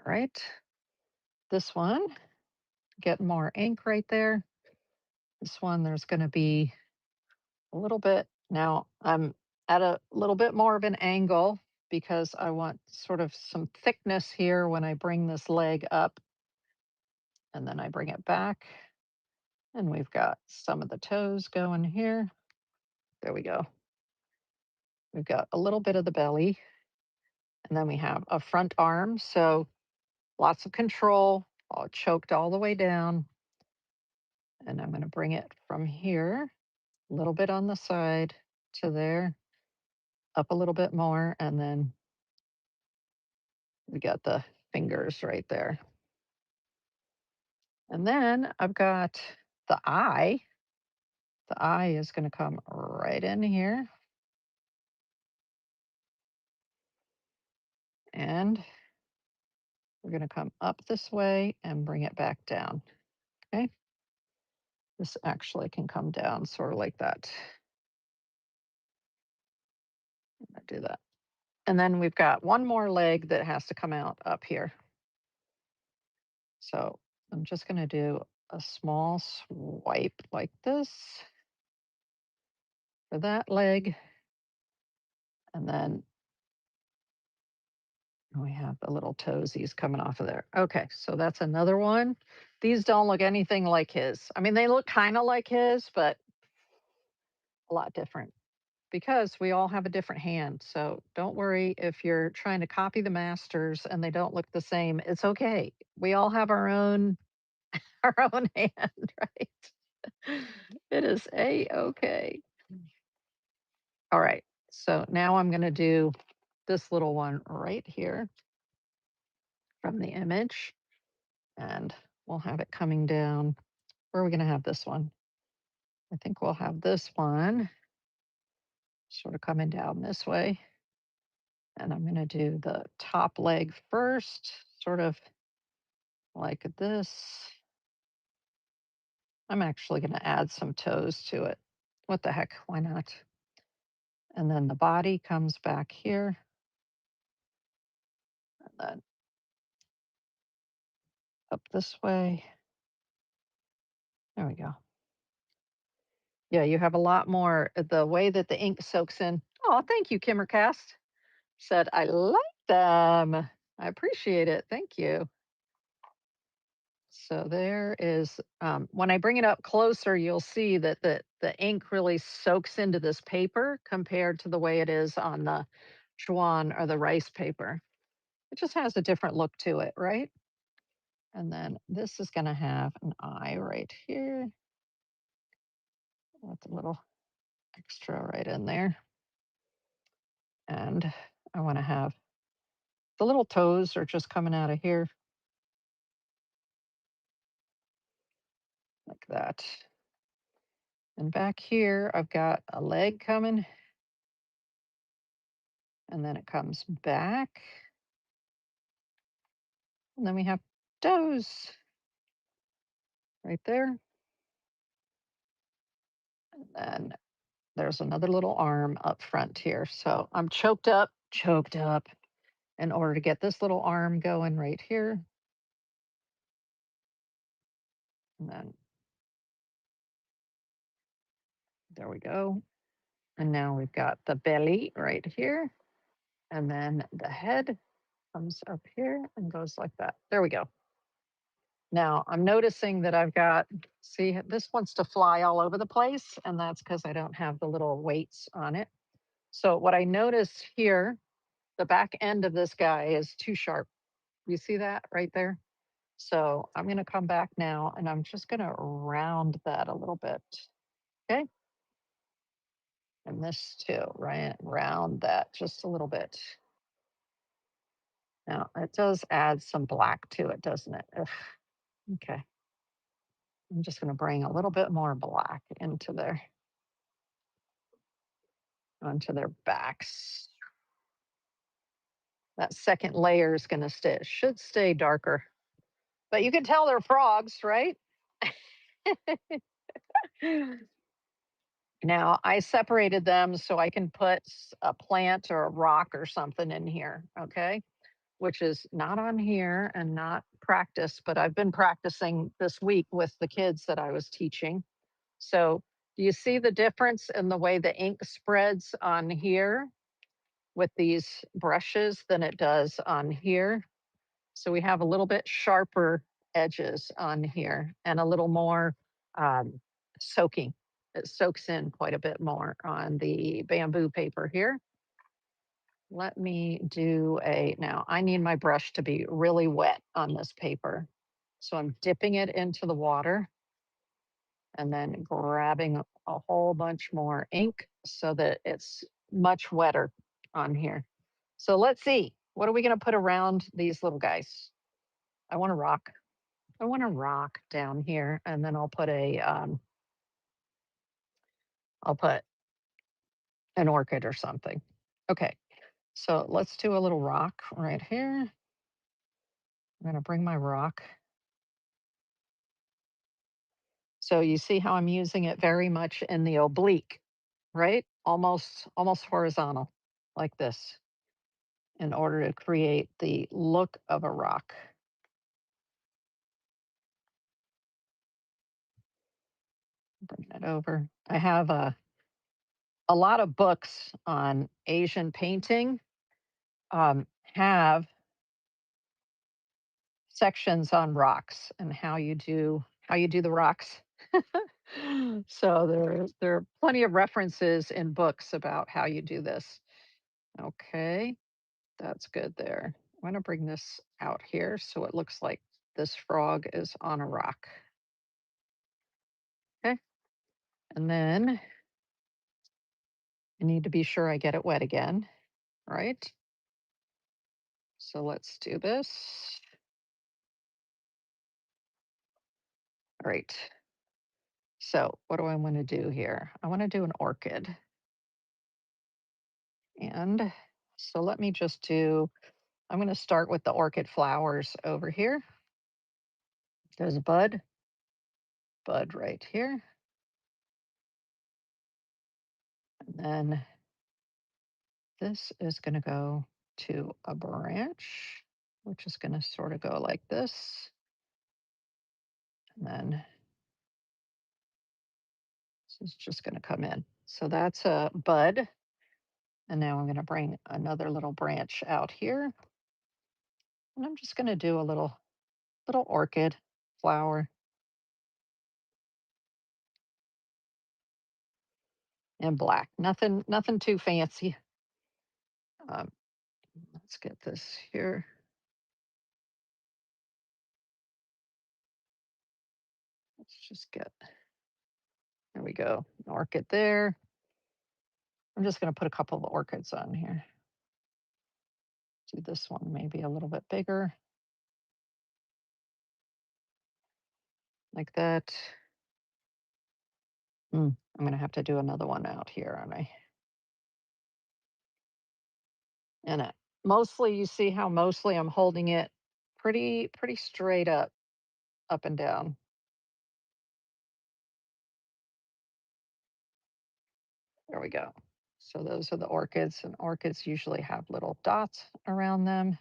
All right. This one get more ink right there. This one, there's going to be a little bit. Now I'm at a little bit more of an angle because I want sort of some thickness here when I bring this leg up, and then I bring it back, and we've got some of the toes going here. There we go. We've got a little bit of the belly, and then we have a front arm. So lots of control, all choked all the way down. And I'm going to bring it from here, a little bit on the side to there, up a little bit more, and then we got the fingers right there. And then I've got the eye. The eye is going to come right in here. And we're going to come up this way and bring it back down. Okay. This actually can come down sort of like that. I do that. And then we've got one more leg that has to come out up here. So I'm just going to do a small swipe like this for that leg. And then we have the little toesies coming off of there. Okay, so that's another one. These don't look anything like his. I mean, they look kind of like his, but a lot different because we all have a different hand. So don't worry if you're trying to copy the masters and they don't look the same. It's okay. We all have our own our own hand, right? It is a-okay. All right. So now I'm going to do this little one right here from the image, and we'll have it coming down. Where are we going to have this one? I think we'll have this one sort of coming down this way. And I'm going to do the top leg first, sort of like this. I'm actually going to add some toes to it. What the heck? Why not? And then the body comes back here. And then up this way. There we go. Yeah, you have a lot more the way that the ink soaks in. Oh, thank you, Kimmercast. Said, I like them. I appreciate it. Thank you. So there is, when I bring it up closer, you'll see that the ink really soaks into this paper compared to the way it is on the Chuan or the rice paper. It just has a different look to it, right? And then this is going to have an eye right here. That's a little extra right in there. And I want to have the little toes are just coming out of here like that. And back here, I've got a leg coming, and then it comes back. And then we have toes right there. And then there's another little arm up front here. So I'm choked up in order to get this little arm going right here. And then there we go. And now we've got the belly right here. And then the head comes up here and goes like that. There we go. Now I'm noticing that I've got, see, this wants to fly all over the place, and that's because I don't have the little weights on it. So what I notice here, the back end of this guy is too sharp. You see that right there? So I'm going to come back now and I'm just going to round that a little bit. Okay. And this too, right? Round that just a little bit. Now it does add some black to it, doesn't it? Ugh. Okay. I'm just going to bring a little bit more black into their onto their backs. That second layer is going to stay, should stay darker, but you can tell they're frogs, right? Now I separated them so I can put a plant or a rock or something in here, okay? Which is not on here and not practice, but I've been practicing this week with the kids that I was teaching. So, do you see the difference in the way the ink spreads on here with these brushes than it does on here? So we have a little bit sharper edges on here and a little more um, soaking. It soaks in quite a bit more on the bamboo paper here. Let me do now I need my brush to be really wet on this paper. So I'm dipping it into the water and then grabbing a whole bunch more ink so that it's much wetter on here. So let's see, what are we going to put around these little guys? I want to rock. I want a rock down here, and then I'll put an orchid or something. Okay, so let's do a little rock right here. I'm gonna bring my rock. So you see how I'm using it very much in the oblique, right? Almost horizontal, like this, in order to create the look of a rock. Bring it over. I have a lot of books on Asian painting. Have sections on rocks and how you do the rocks. So there are plenty of references in books about how you do this. Okay, that's good there. I'm going to bring this out here so it looks like this frog is on a rock. Okay, and then I need to be sure I get it wet again, right? So let's do this. All right. So what do I want to do here? I want to do an orchid. And so let me just I'm going to start with the orchid flowers over here. There's a bud right here. And then this is going to go to a branch, which is going to sort of go like this. And then this is just going to come in. So that's a bud. And now I'm going to bring another little branch out here. And I'm just going to do a little orchid flower in black. Nothing too fancy. Um, let's get this here. Let's just get, there we go, an orchid there. I'm just going to put a couple of orchids on here. Do this one maybe a little bit bigger, like that. I'm going to have to do another one out here, aren't I? And mostly, you see how mostly I'm holding it pretty straight up and down. There we go. So those are the orchids, and orchids usually have little dots around them.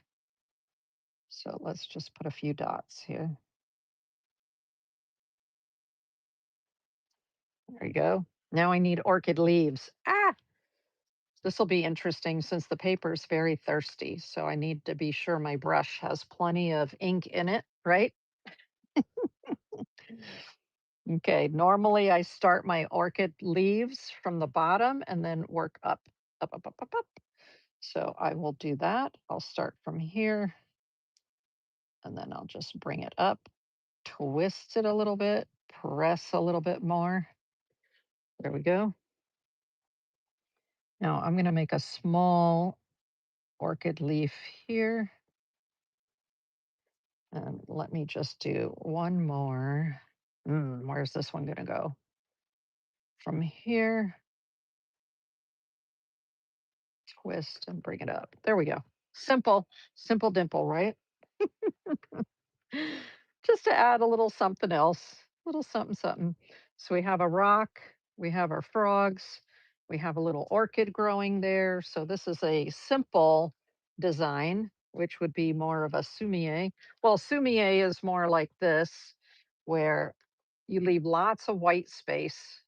So let's just put a few dots here. There you go. Now I need orchid leaves. This will be interesting since the paper is very thirsty. So I need to be sure my brush has plenty of ink in it, right? Okay, normally I start my orchid leaves from the bottom and then work up. So I will do that. I'll start from here and then I'll just bring it up, twist it a little bit, press a little bit more. There we go. Now I'm going to make a small orchid leaf here. And let me just do one more. Where's this one going to go? From here, twist and bring it up. There we go. Simple dimple, right? Just to add a little something else, little something. So we have a rock, we have our frogs, we have a little orchid growing there. So this is a simple design. which would be more of a sumi-e. Well, sumi-e is more like this, where you leave lots of white space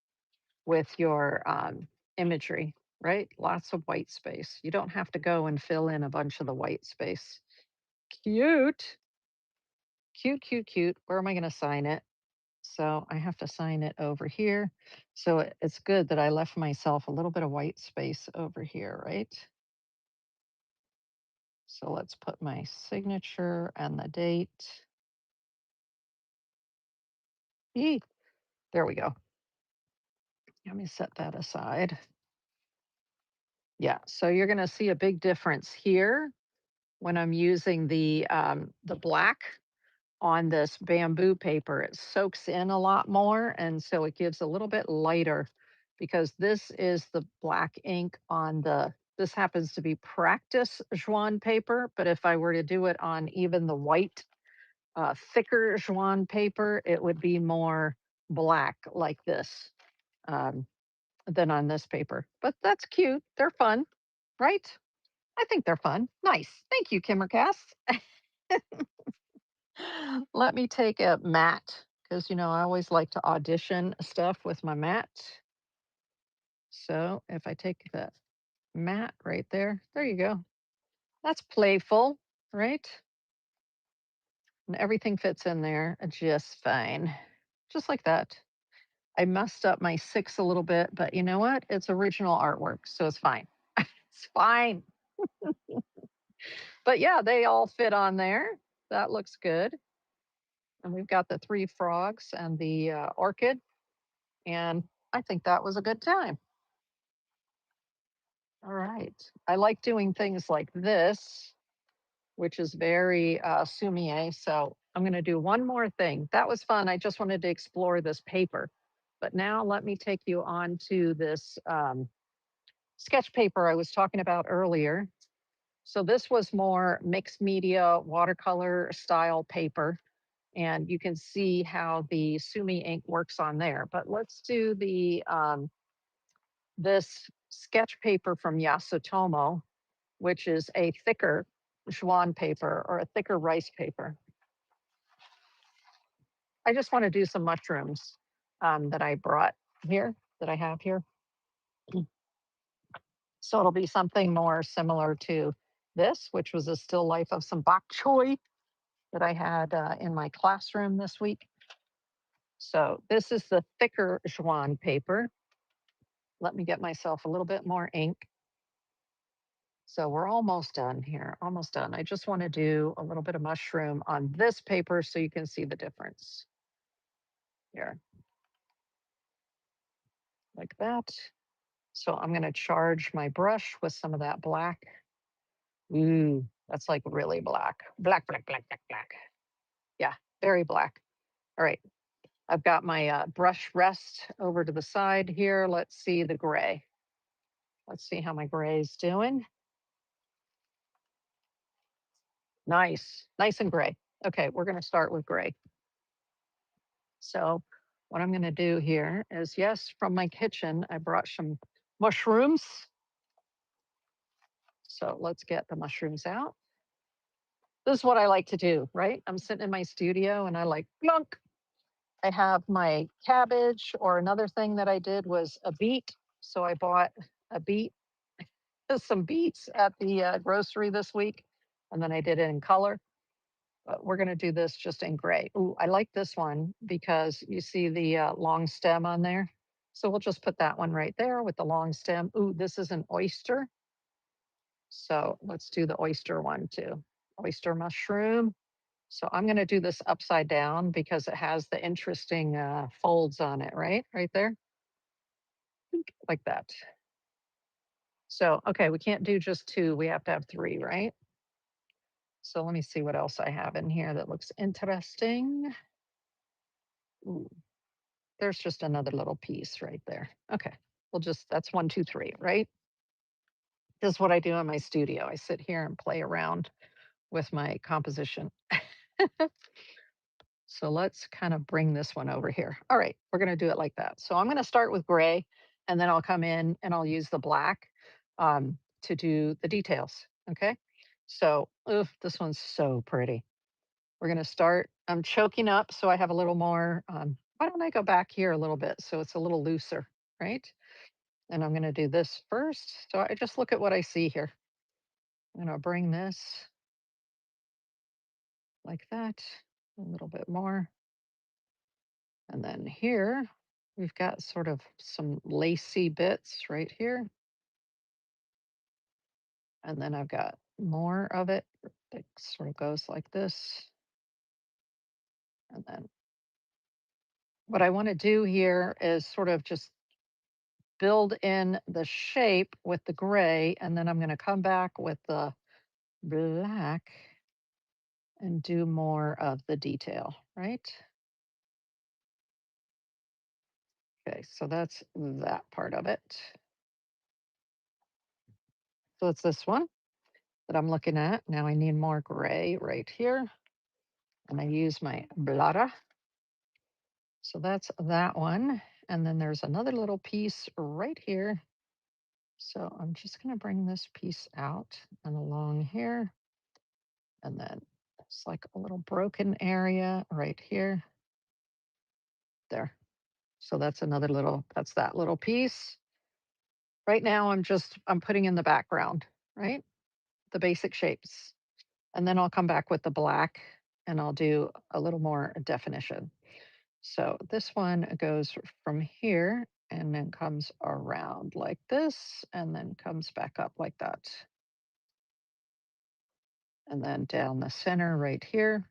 with your imagery, right? Lots of white space. You don't have to go and fill in a bunch of the white space. Cute, cute, cute, cute. Where am I going to sign it? So I have to sign it over here. So it's good that I left myself a little bit of white space over here, right? So let's put my signature and the date. Eee, there we go. Let me set that aside. Yeah, so you're going to see a big difference here when I'm using the black on this bamboo paper. It soaks in a lot more, and so it gives a little bit lighter because this is the black ink on the. This happens to be practice Juan paper, but if I were to do it on even the white, thicker Juan paper, it would be more black like this um, than on this paper. But that's cute. They're fun, right? I think they're fun. Nice. Thank you, Kimmercast. Let me take a mat because, I always like to audition stuff with my mat. So if I take the mat right there, there you go. That's playful, right? And everything fits in there just fine. Just like that. I messed up my six a little bit, but you know what? It's original artwork, so it's fine. It's fine. But yeah, they all fit on there. That looks good. And we've got the three frogs and the orchid. And I think that was a good time. All right. I like doing things like this, which is very sumi-e. So I'm going to do one more thing. That was fun. I just wanted to explore this paper. But now let me take you on to this sketch paper I was talking about earlier. So this was more mixed media watercolor style paper. And you can see how the Sumi ink works on there. But let's do the this sketch paper from Yasutomo, which is a thicker Schwan paper or a thicker rice paper. I just want to do some mushrooms that I brought here, that I have here. So it'll be something more similar to this, which was a still life of some bok choy that I had in my classroom this week. So this is the thicker Schwan paper. Let me get myself a little bit more ink. So we're almost done here, almost done. I just want to do a little bit of mushroom on this paper so you can see the difference. Here, like that. So I'm going to charge my brush with some of that black. Ooh, that's like really black. Black, black, black, black, black. Yeah, very black. All right, I've got my brush rest over to the side here. Let's see the gray. Let's see how my gray is doing. Nice, nice and gray. Okay, we're going to start with gray. So what I'm going to do here is, yes, from my kitchen, I brought some mushrooms. So let's get the mushrooms out. This is what I like to do, right? I'm sitting in my studio and I like plunk. I have my cabbage, or another thing that I did was a beet. So I bought a beet, some beets at the grocery this week, and then I did it in color. But we're going to do this just in gray. Ooh, I like this one because you see the long stem on there. So we'll just put that one right there with the long stem. Ooh, this is an oyster. So let's do the oyster one too. Oyster mushroom. So I'm going to do this upside down because it has the interesting folds on it, right? Right there. Like that. So, okay, we can't do just two. We have to have three, right? So let me see what else I have in here that looks interesting. Ooh, there's just another little piece right there. Okay, we'll just, that's one, two, three, right? This is what I do in my studio. I sit here and play around with my composition. So let's kind of bring this one over here. All right, we're going to do it like that. So I'm going to start with gray, and then I'll come in and I'll use the black to do the details. Okay. So, ugh, this one's so pretty. We're gonna start. I'm choking up, so I have a little more. Why don't I go back here a little bit so it's a little looser, right? And I'm gonna do this first. So I just look at what I see here. I'm gonna bring this like that, a little bit more. And then here, we've got sort of some lacy bits right here. And then I've got more of it that sort of goes like this. And then what I want to do here is sort of just build in the shape with the gray, and then I'm going to come back with the black and do more of the detail, right? Okay, so that's that part of it. So it's this one that I'm looking at. Now I need more gray right here, and I use my blotter. So that's that one. And then there's another little piece right here. So I'm just going to bring this piece out and along here. And then it's like a little broken area right here. There. So that's another little, that's that little piece. Right now I'm putting in the background, right? The basic shapes. And then I'll come back with the black and I'll do a little more definition. So this one goes from here and then comes around like this and then comes back up like that. And then down the center right here.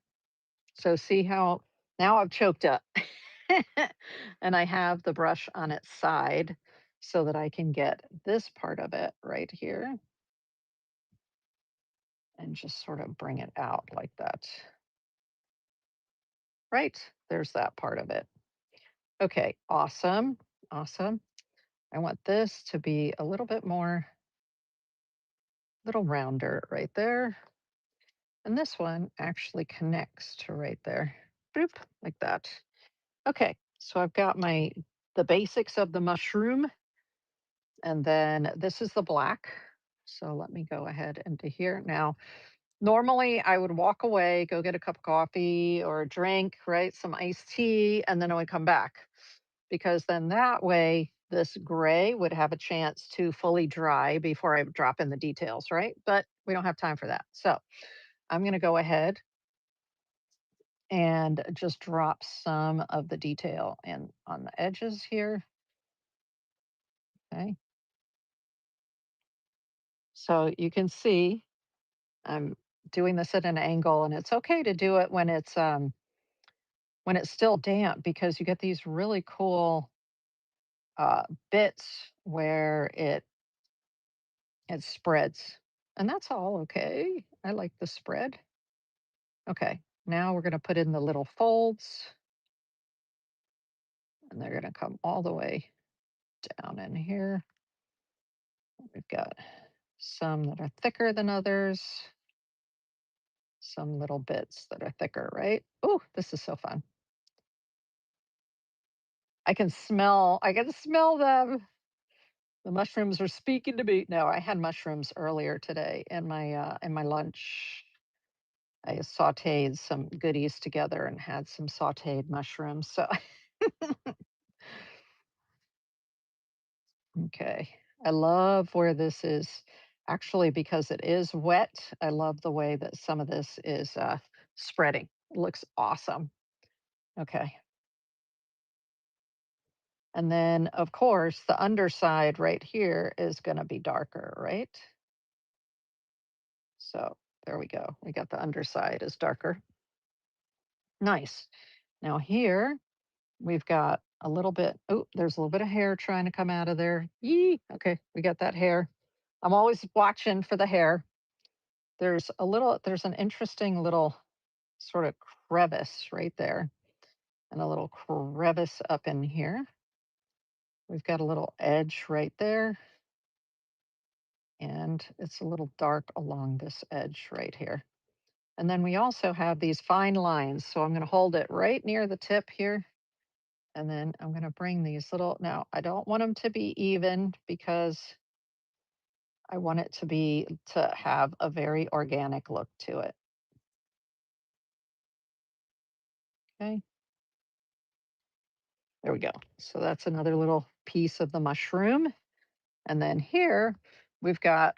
So see how now I've choked up and I have the brush on its side so that I can get this part of it right here and just sort of bring it out like that. Right, there's that part of it. Okay, awesome, awesome. I want this to be a little bit more, little rounder right there. And this one actually connects to right there. Boop, like that. Okay, so I've got the basics of the mushroom, and then this is the black. So let me go ahead into here. Now, normally I would walk away, go get a cup of coffee or a drink, right? Some iced tea, and then I would come back because then that way this gray would have a chance to fully dry before I drop in the details, right? But we don't have time for that. So I'm going to go ahead and just drop some of the detail in on the edges here. Okay. So you can see I'm doing this at an angle and it's okay to do it when it's still damp because you get these really cool uh, bits where it spreads. And that's all okay. I like the spread. Okay. Now we're going to put in the little folds and they're going to come all the way down in here. We've got some that are thicker than others, some little bits that are thicker, right? Oh, this is so fun. I can smell them. The mushrooms are speaking to me. No, I had mushrooms earlier today in my lunch. I sautéed some goodies together and had some sautéed mushrooms. So okay. I love where this is actually because it is wet. I love the way that some of this is spreading. It looks awesome. Okay. And then, of course, the underside right here is going to be darker, right? So there we go. We got the underside is darker. Nice. Now here we've got a little bit. Oh, there's a little bit of hair trying to come out of there. Yee. Okay, we got that hair. I'm always watching for the hair. There's an interesting little sort of crevice right there and a little crevice up in here. We've got a little edge right there. And it's a little dark along this edge right here. And then we also have these fine lines. So I'm going to hold it right near the tip here. And then I'm going to bring these little, now I don't want them to be even because I want it to have a very organic look to it. Okay, there we go. So that's another little piece of the mushroom. And then here we've got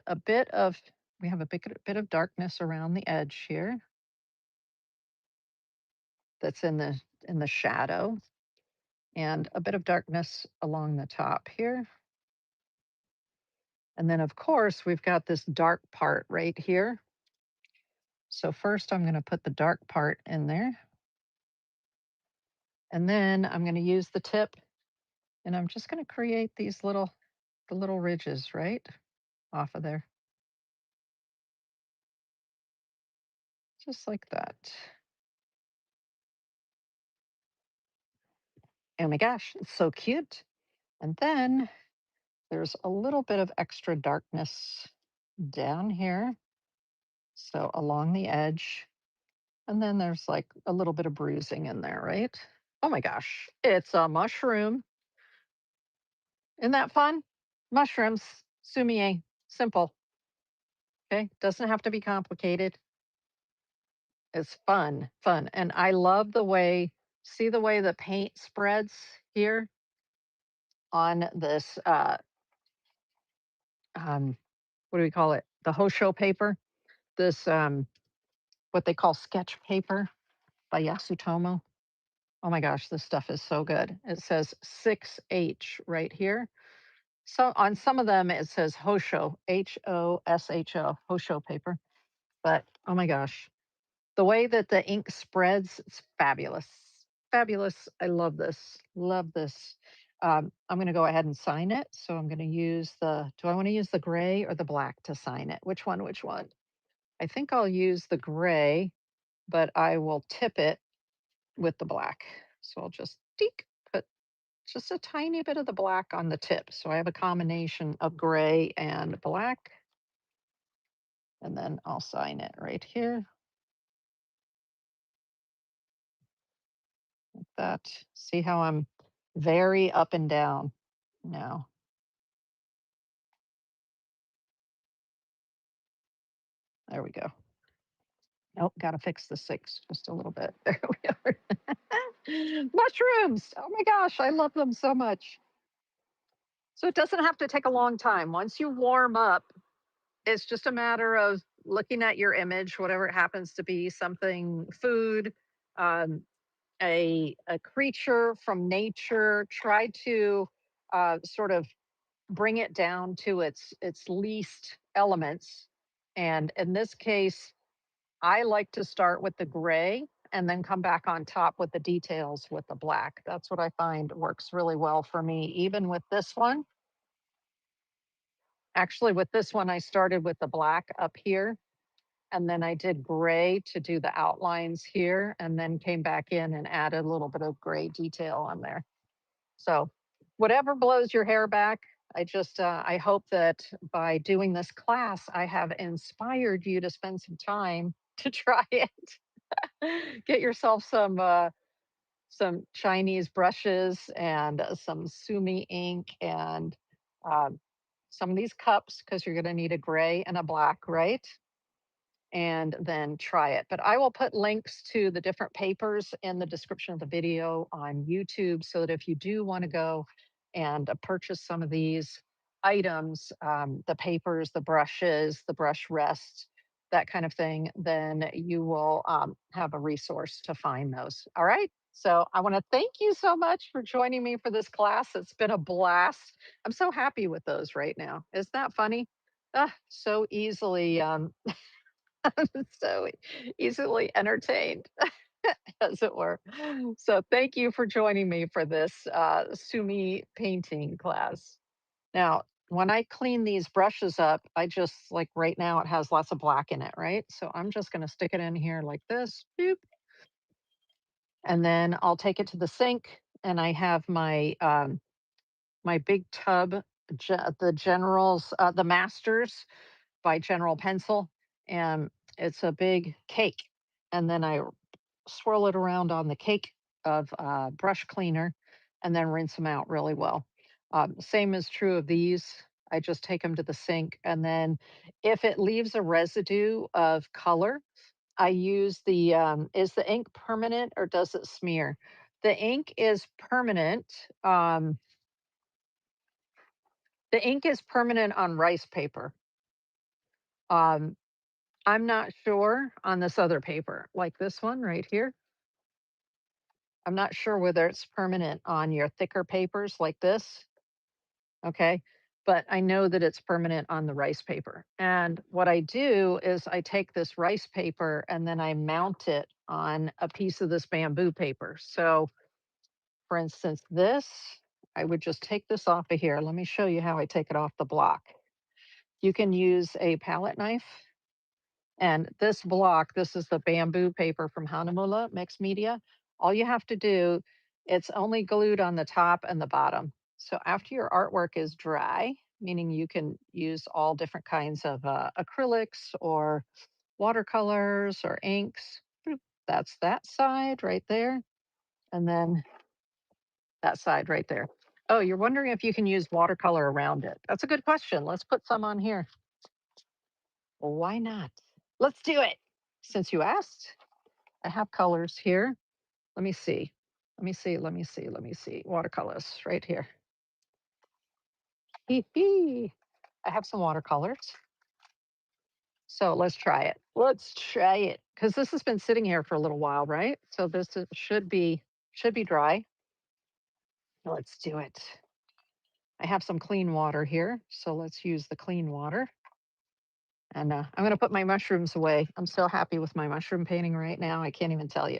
we have a bit of darkness around the edge here that's in the shadow, and a bit of darkness along the top here. And then of course we've got this dark part right here. So first I'm going to put the dark part in there, and then I'm going to use the tip, and I'm just going to create the little ridges right off of there, just like that. Oh my gosh, it's so cute. And then there's a little bit of extra darkness down here, so along the edge. And then there's like a little bit of bruising in there, right? Oh my gosh, it's a mushroom. Isn't that fun? Mushrooms, Sumi-e, simple. Okay, doesn't have to be complicated. It's fun, fun. And I love see the way the paint spreads here on this, what do we call it? The Hosho paper. This, what they call sketch paper by Yasutomo. Oh my gosh, this stuff is so good. It says 6H right here. So on some of them it says Hosho, Hosho, Hosho paper. But oh my gosh, the way that the ink spreads, it's fabulous. Fabulous. I love this. Love this. I'm going to go ahead and sign it. So I'm going to use do I want to use the gray or the black to sign it? Which one? Which one? I think I'll use the gray, but I will tip it with the black. So I'll just put just a tiny bit of the black on the tip. So I have a combination of gray and black. And then I'll sign it right here. Like that. See how I'm very up and down now. There we go. Nope, got to fix the six just a little bit. There we are. Mushrooms. Oh my gosh, I love them so much. So it doesn't have to take a long time. Once you warm up, it's just a matter of looking at your image, whatever it happens to be, something, food, um, a creature from nature. Try to sort of bring it down to its least elements. And in this case, I like to start with the gray and then come back on top with the details with the black. That's what I find works really well for me. Even with this one, actually, with this one, I started with the black up here, and then I did gray to do the outlines here, and then came back in and added a little bit of gray detail on there. So, whatever blows your hair back, I hope that by doing this class, I have inspired you to spend some time to try it. Get yourself some Chinese brushes and some Sumi ink and um, some of these cups because you're going to need a gray and a black, right? And then try it. But I will put links to the different papers in the description of the video on YouTube so that if you do want to go and purchase some of these items, the papers, the brushes, the brush rest, that kind of thing, then you will have a resource to find those. All right. So I want to thank you so much for joining me for this class. It's been a blast. I'm so happy with those right now. Isn't that funny? So easily so easily entertained, as it were. So thank you for joining me for this Sumi painting class. Now, when I clean these brushes up, I just like right now it has lots of black in it, right? So I'm just going to stick it in here like this, boop, and then I'll take it to the sink, and I have my big tub, the Generals, the Masters by General Pencil, and it's a big cake. And then I swirl it around on the cake of brush cleaner, and then rinse them out really well. Same is true of these. I just take them to the sink, and then if it leaves a residue of color, I use is the ink permanent or does it smear? The ink is permanent. The ink is permanent on rice paper. Um, I'm not sure on this other paper, like this one right here. I'm not sure whether it's permanent on your thicker papers like this. Okay. But I know that it's permanent on the rice paper. And what I do is I take this rice paper and then I mount it on a piece of this bamboo paper. So, for instance, this, I would just take this off of here. Let me show you how I take it off the block. You can use a palette knife. And this block, this is the bamboo paper from Hanamula Mixed Media. All you have to do, it's only glued on the top and the bottom. So after your artwork is dry, meaning you can use all different kinds of acrylics or watercolors or inks, boop, that's that side right there. And then that side right there. Oh, you're wondering if you can use watercolor around it. That's a good question. Let's put some on here. Well, why not? Let's do it. Since you asked, I have colors here. Let me see. Let me see. Let me see. Let me see. Watercolors right here. Hee hee. I have some watercolors. So let's try it. Let's try it because this has been sitting here for a little while, right? So should be dry. Let's do it. I have some clean water here, so let's use the clean water. And I'm going to put my mushrooms away. I'm so happy with my mushroom painting right now. I can't even tell you.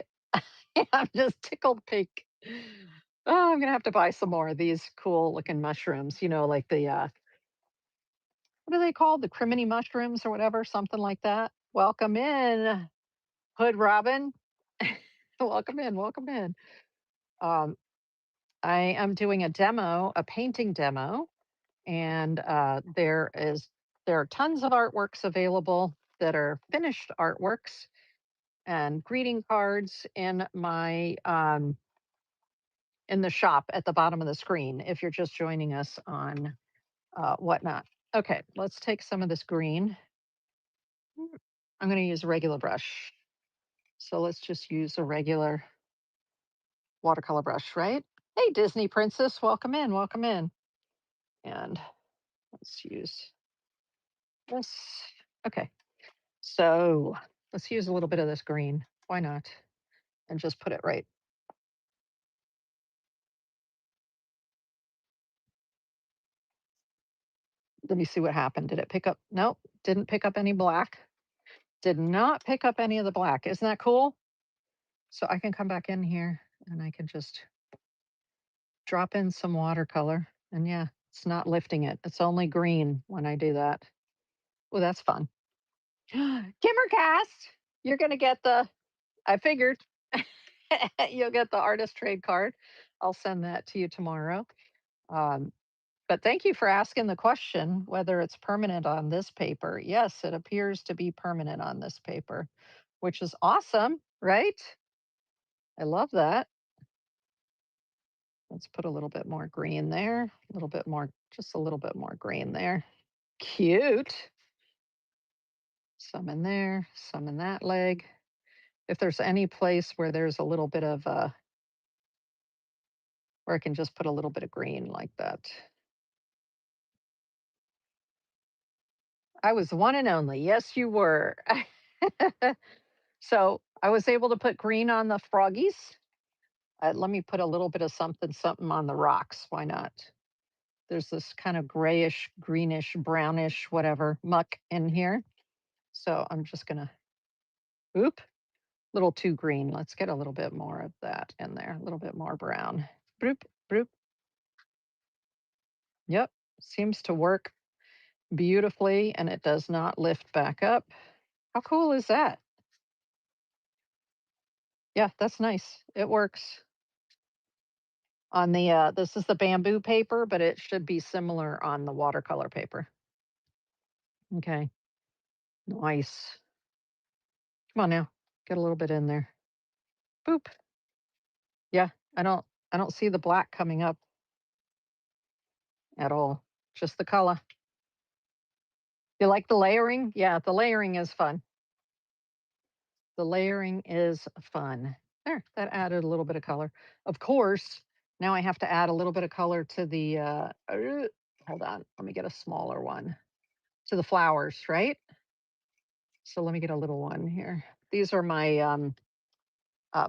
I'm just tickled pink. Oh, I'm gonna have to buy some more of these cool looking mushrooms. Like what are they called? The criminy mushrooms or whatever, something like that. Welcome in, Hood Robin. Welcome in, welcome in. Um, I am doing a demo, a painting demo, and there are tons of artworks available that are finished artworks and greeting cards in the shop at the bottom of the screen if you're just joining us on whatnot. Okay, let's take some of this green. I'm going to use a regular brush. So let's just use a regular watercolor brush, right? Hey, Disney princess, welcome in, welcome in. And let's use this. Okay, so let's use a little bit of this green. Why not? And just put it right. Let me see what happened. Did it pick up? Nope, didn't pick up any black. Did not pick up any of the black. Isn't that cool? So I can come back in here and I can just drop in some watercolor. And yeah, it's not lifting it. It's only green when I do that. Oh, that's fun. Kimmercast, you're going to get I figured you'll get the artist trade card. I'll send that to you tomorrow. Um, but thank you for asking the question whether it's permanent on this paper. Yes, it appears to be permanent on this paper, which is awesome, right? I love that. Let's put a little bit more green there, a little bit more, just a little bit more green there. Cute. Some in there, some in that leg. If there's any place where there's a little bit of where I can just put a little bit of green like that. I was one and only. Yes, you were. So I was able to put green on the froggies. Let me put a little bit of something, something on the rocks. Why not? There's this kind of grayish, greenish, brownish, whatever muck in here. So I'm just gonna, oop, little too green. Let's get a little bit more of that in there, a little bit more brown. Broop, broop. Yep, seems to work beautifully and it does not lift back up. How cool is that? Yeah, that's nice. It works. On this is the bamboo paper, but it should be similar on the watercolor paper. Okay, nice. Come on now, get a little bit in there. Boop. Yeah, I don't see the black coming up at all. Just the color. You like the layering? Yeah, the layering is fun. The layering is fun. There, that added a little bit of color. Of course, now I have to add a little bit of color to the, hold on, let me get a smaller one, to the flowers, right? So let me get a little one here. These are my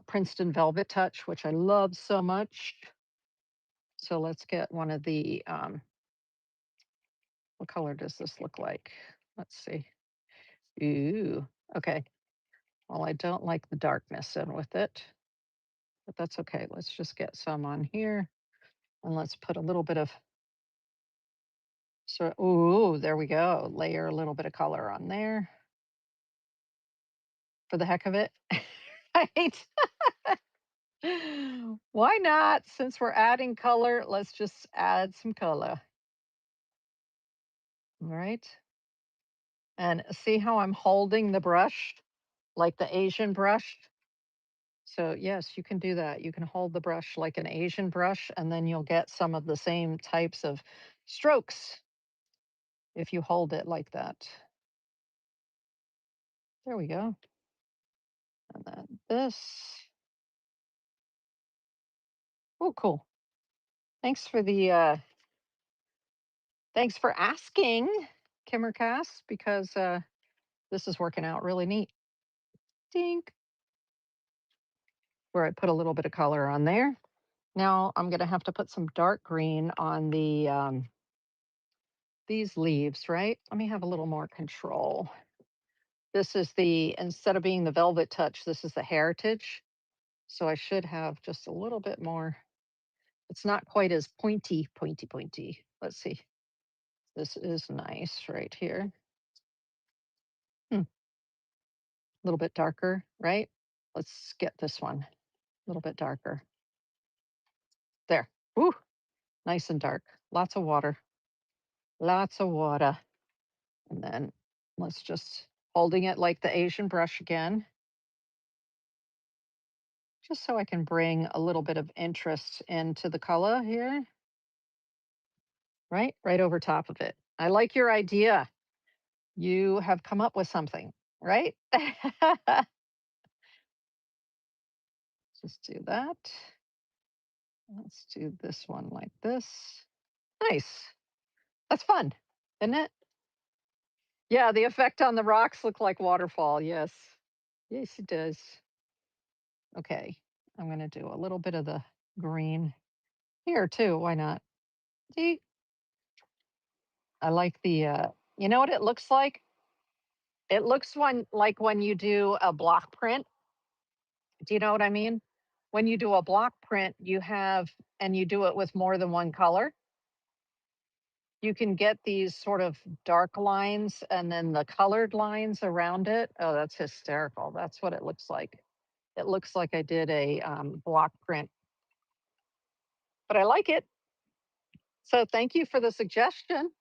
Princeton Velvet Touch, which I love so much. So let's get one of the, what color does this look like? Let's see. Ooh, okay. Well, I don't like the darkness in with it, but that's okay. Let's just get some on here and let's put a little bit of, so, ooh, there we go. Layer a little bit of color on there for the heck of it. Right? Why not? Since we're adding color, let's just add some color. All right. And see how I'm holding the brush like the Asian brush? So, yes, you can do that. You can hold the brush like an Asian brush, and then you'll get some of the same types of strokes if you hold it like that. There we go. And then this. Oh, cool. Thanks for the thanks for asking, Kimmercast, because this is working out really neat. Dink. Where I put a little bit of color on there. Now I'm gonna have to put some dark green on the these leaves, right? Let me have a little more control. This is the, instead of being the Velvet Touch, this is the Heritage. So I should have just a little bit more. It's not quite as pointy, pointy, pointy. Let's see. This is nice right here. A little bit darker, right? Let's get this one a little bit darker. There. Woo, nice and dark. Lots of water. Lots of water. And then let's just holding it like the Asian brush again, just so I can bring a little bit of interest into the color here. Right over top of it. I like your idea. You have come up with something, right? Just do that. Let's do this one like this. Nice. That's fun, isn't it? Yeah, the effect on the rocks look like waterfall. Yes. Yes, it does. Okay. I'm going to do a little bit of the green here too. Why not? See, I like the, you know what it looks like? It looks like when you do a block print. Do you know what I mean? When you do a block print, you have, and you do it with more than one color, you can get these sort of dark lines and then the colored lines around it. Oh, that's hysterical. That's what it looks like. It looks like I did a block print, but I like it. So thank you for the suggestion.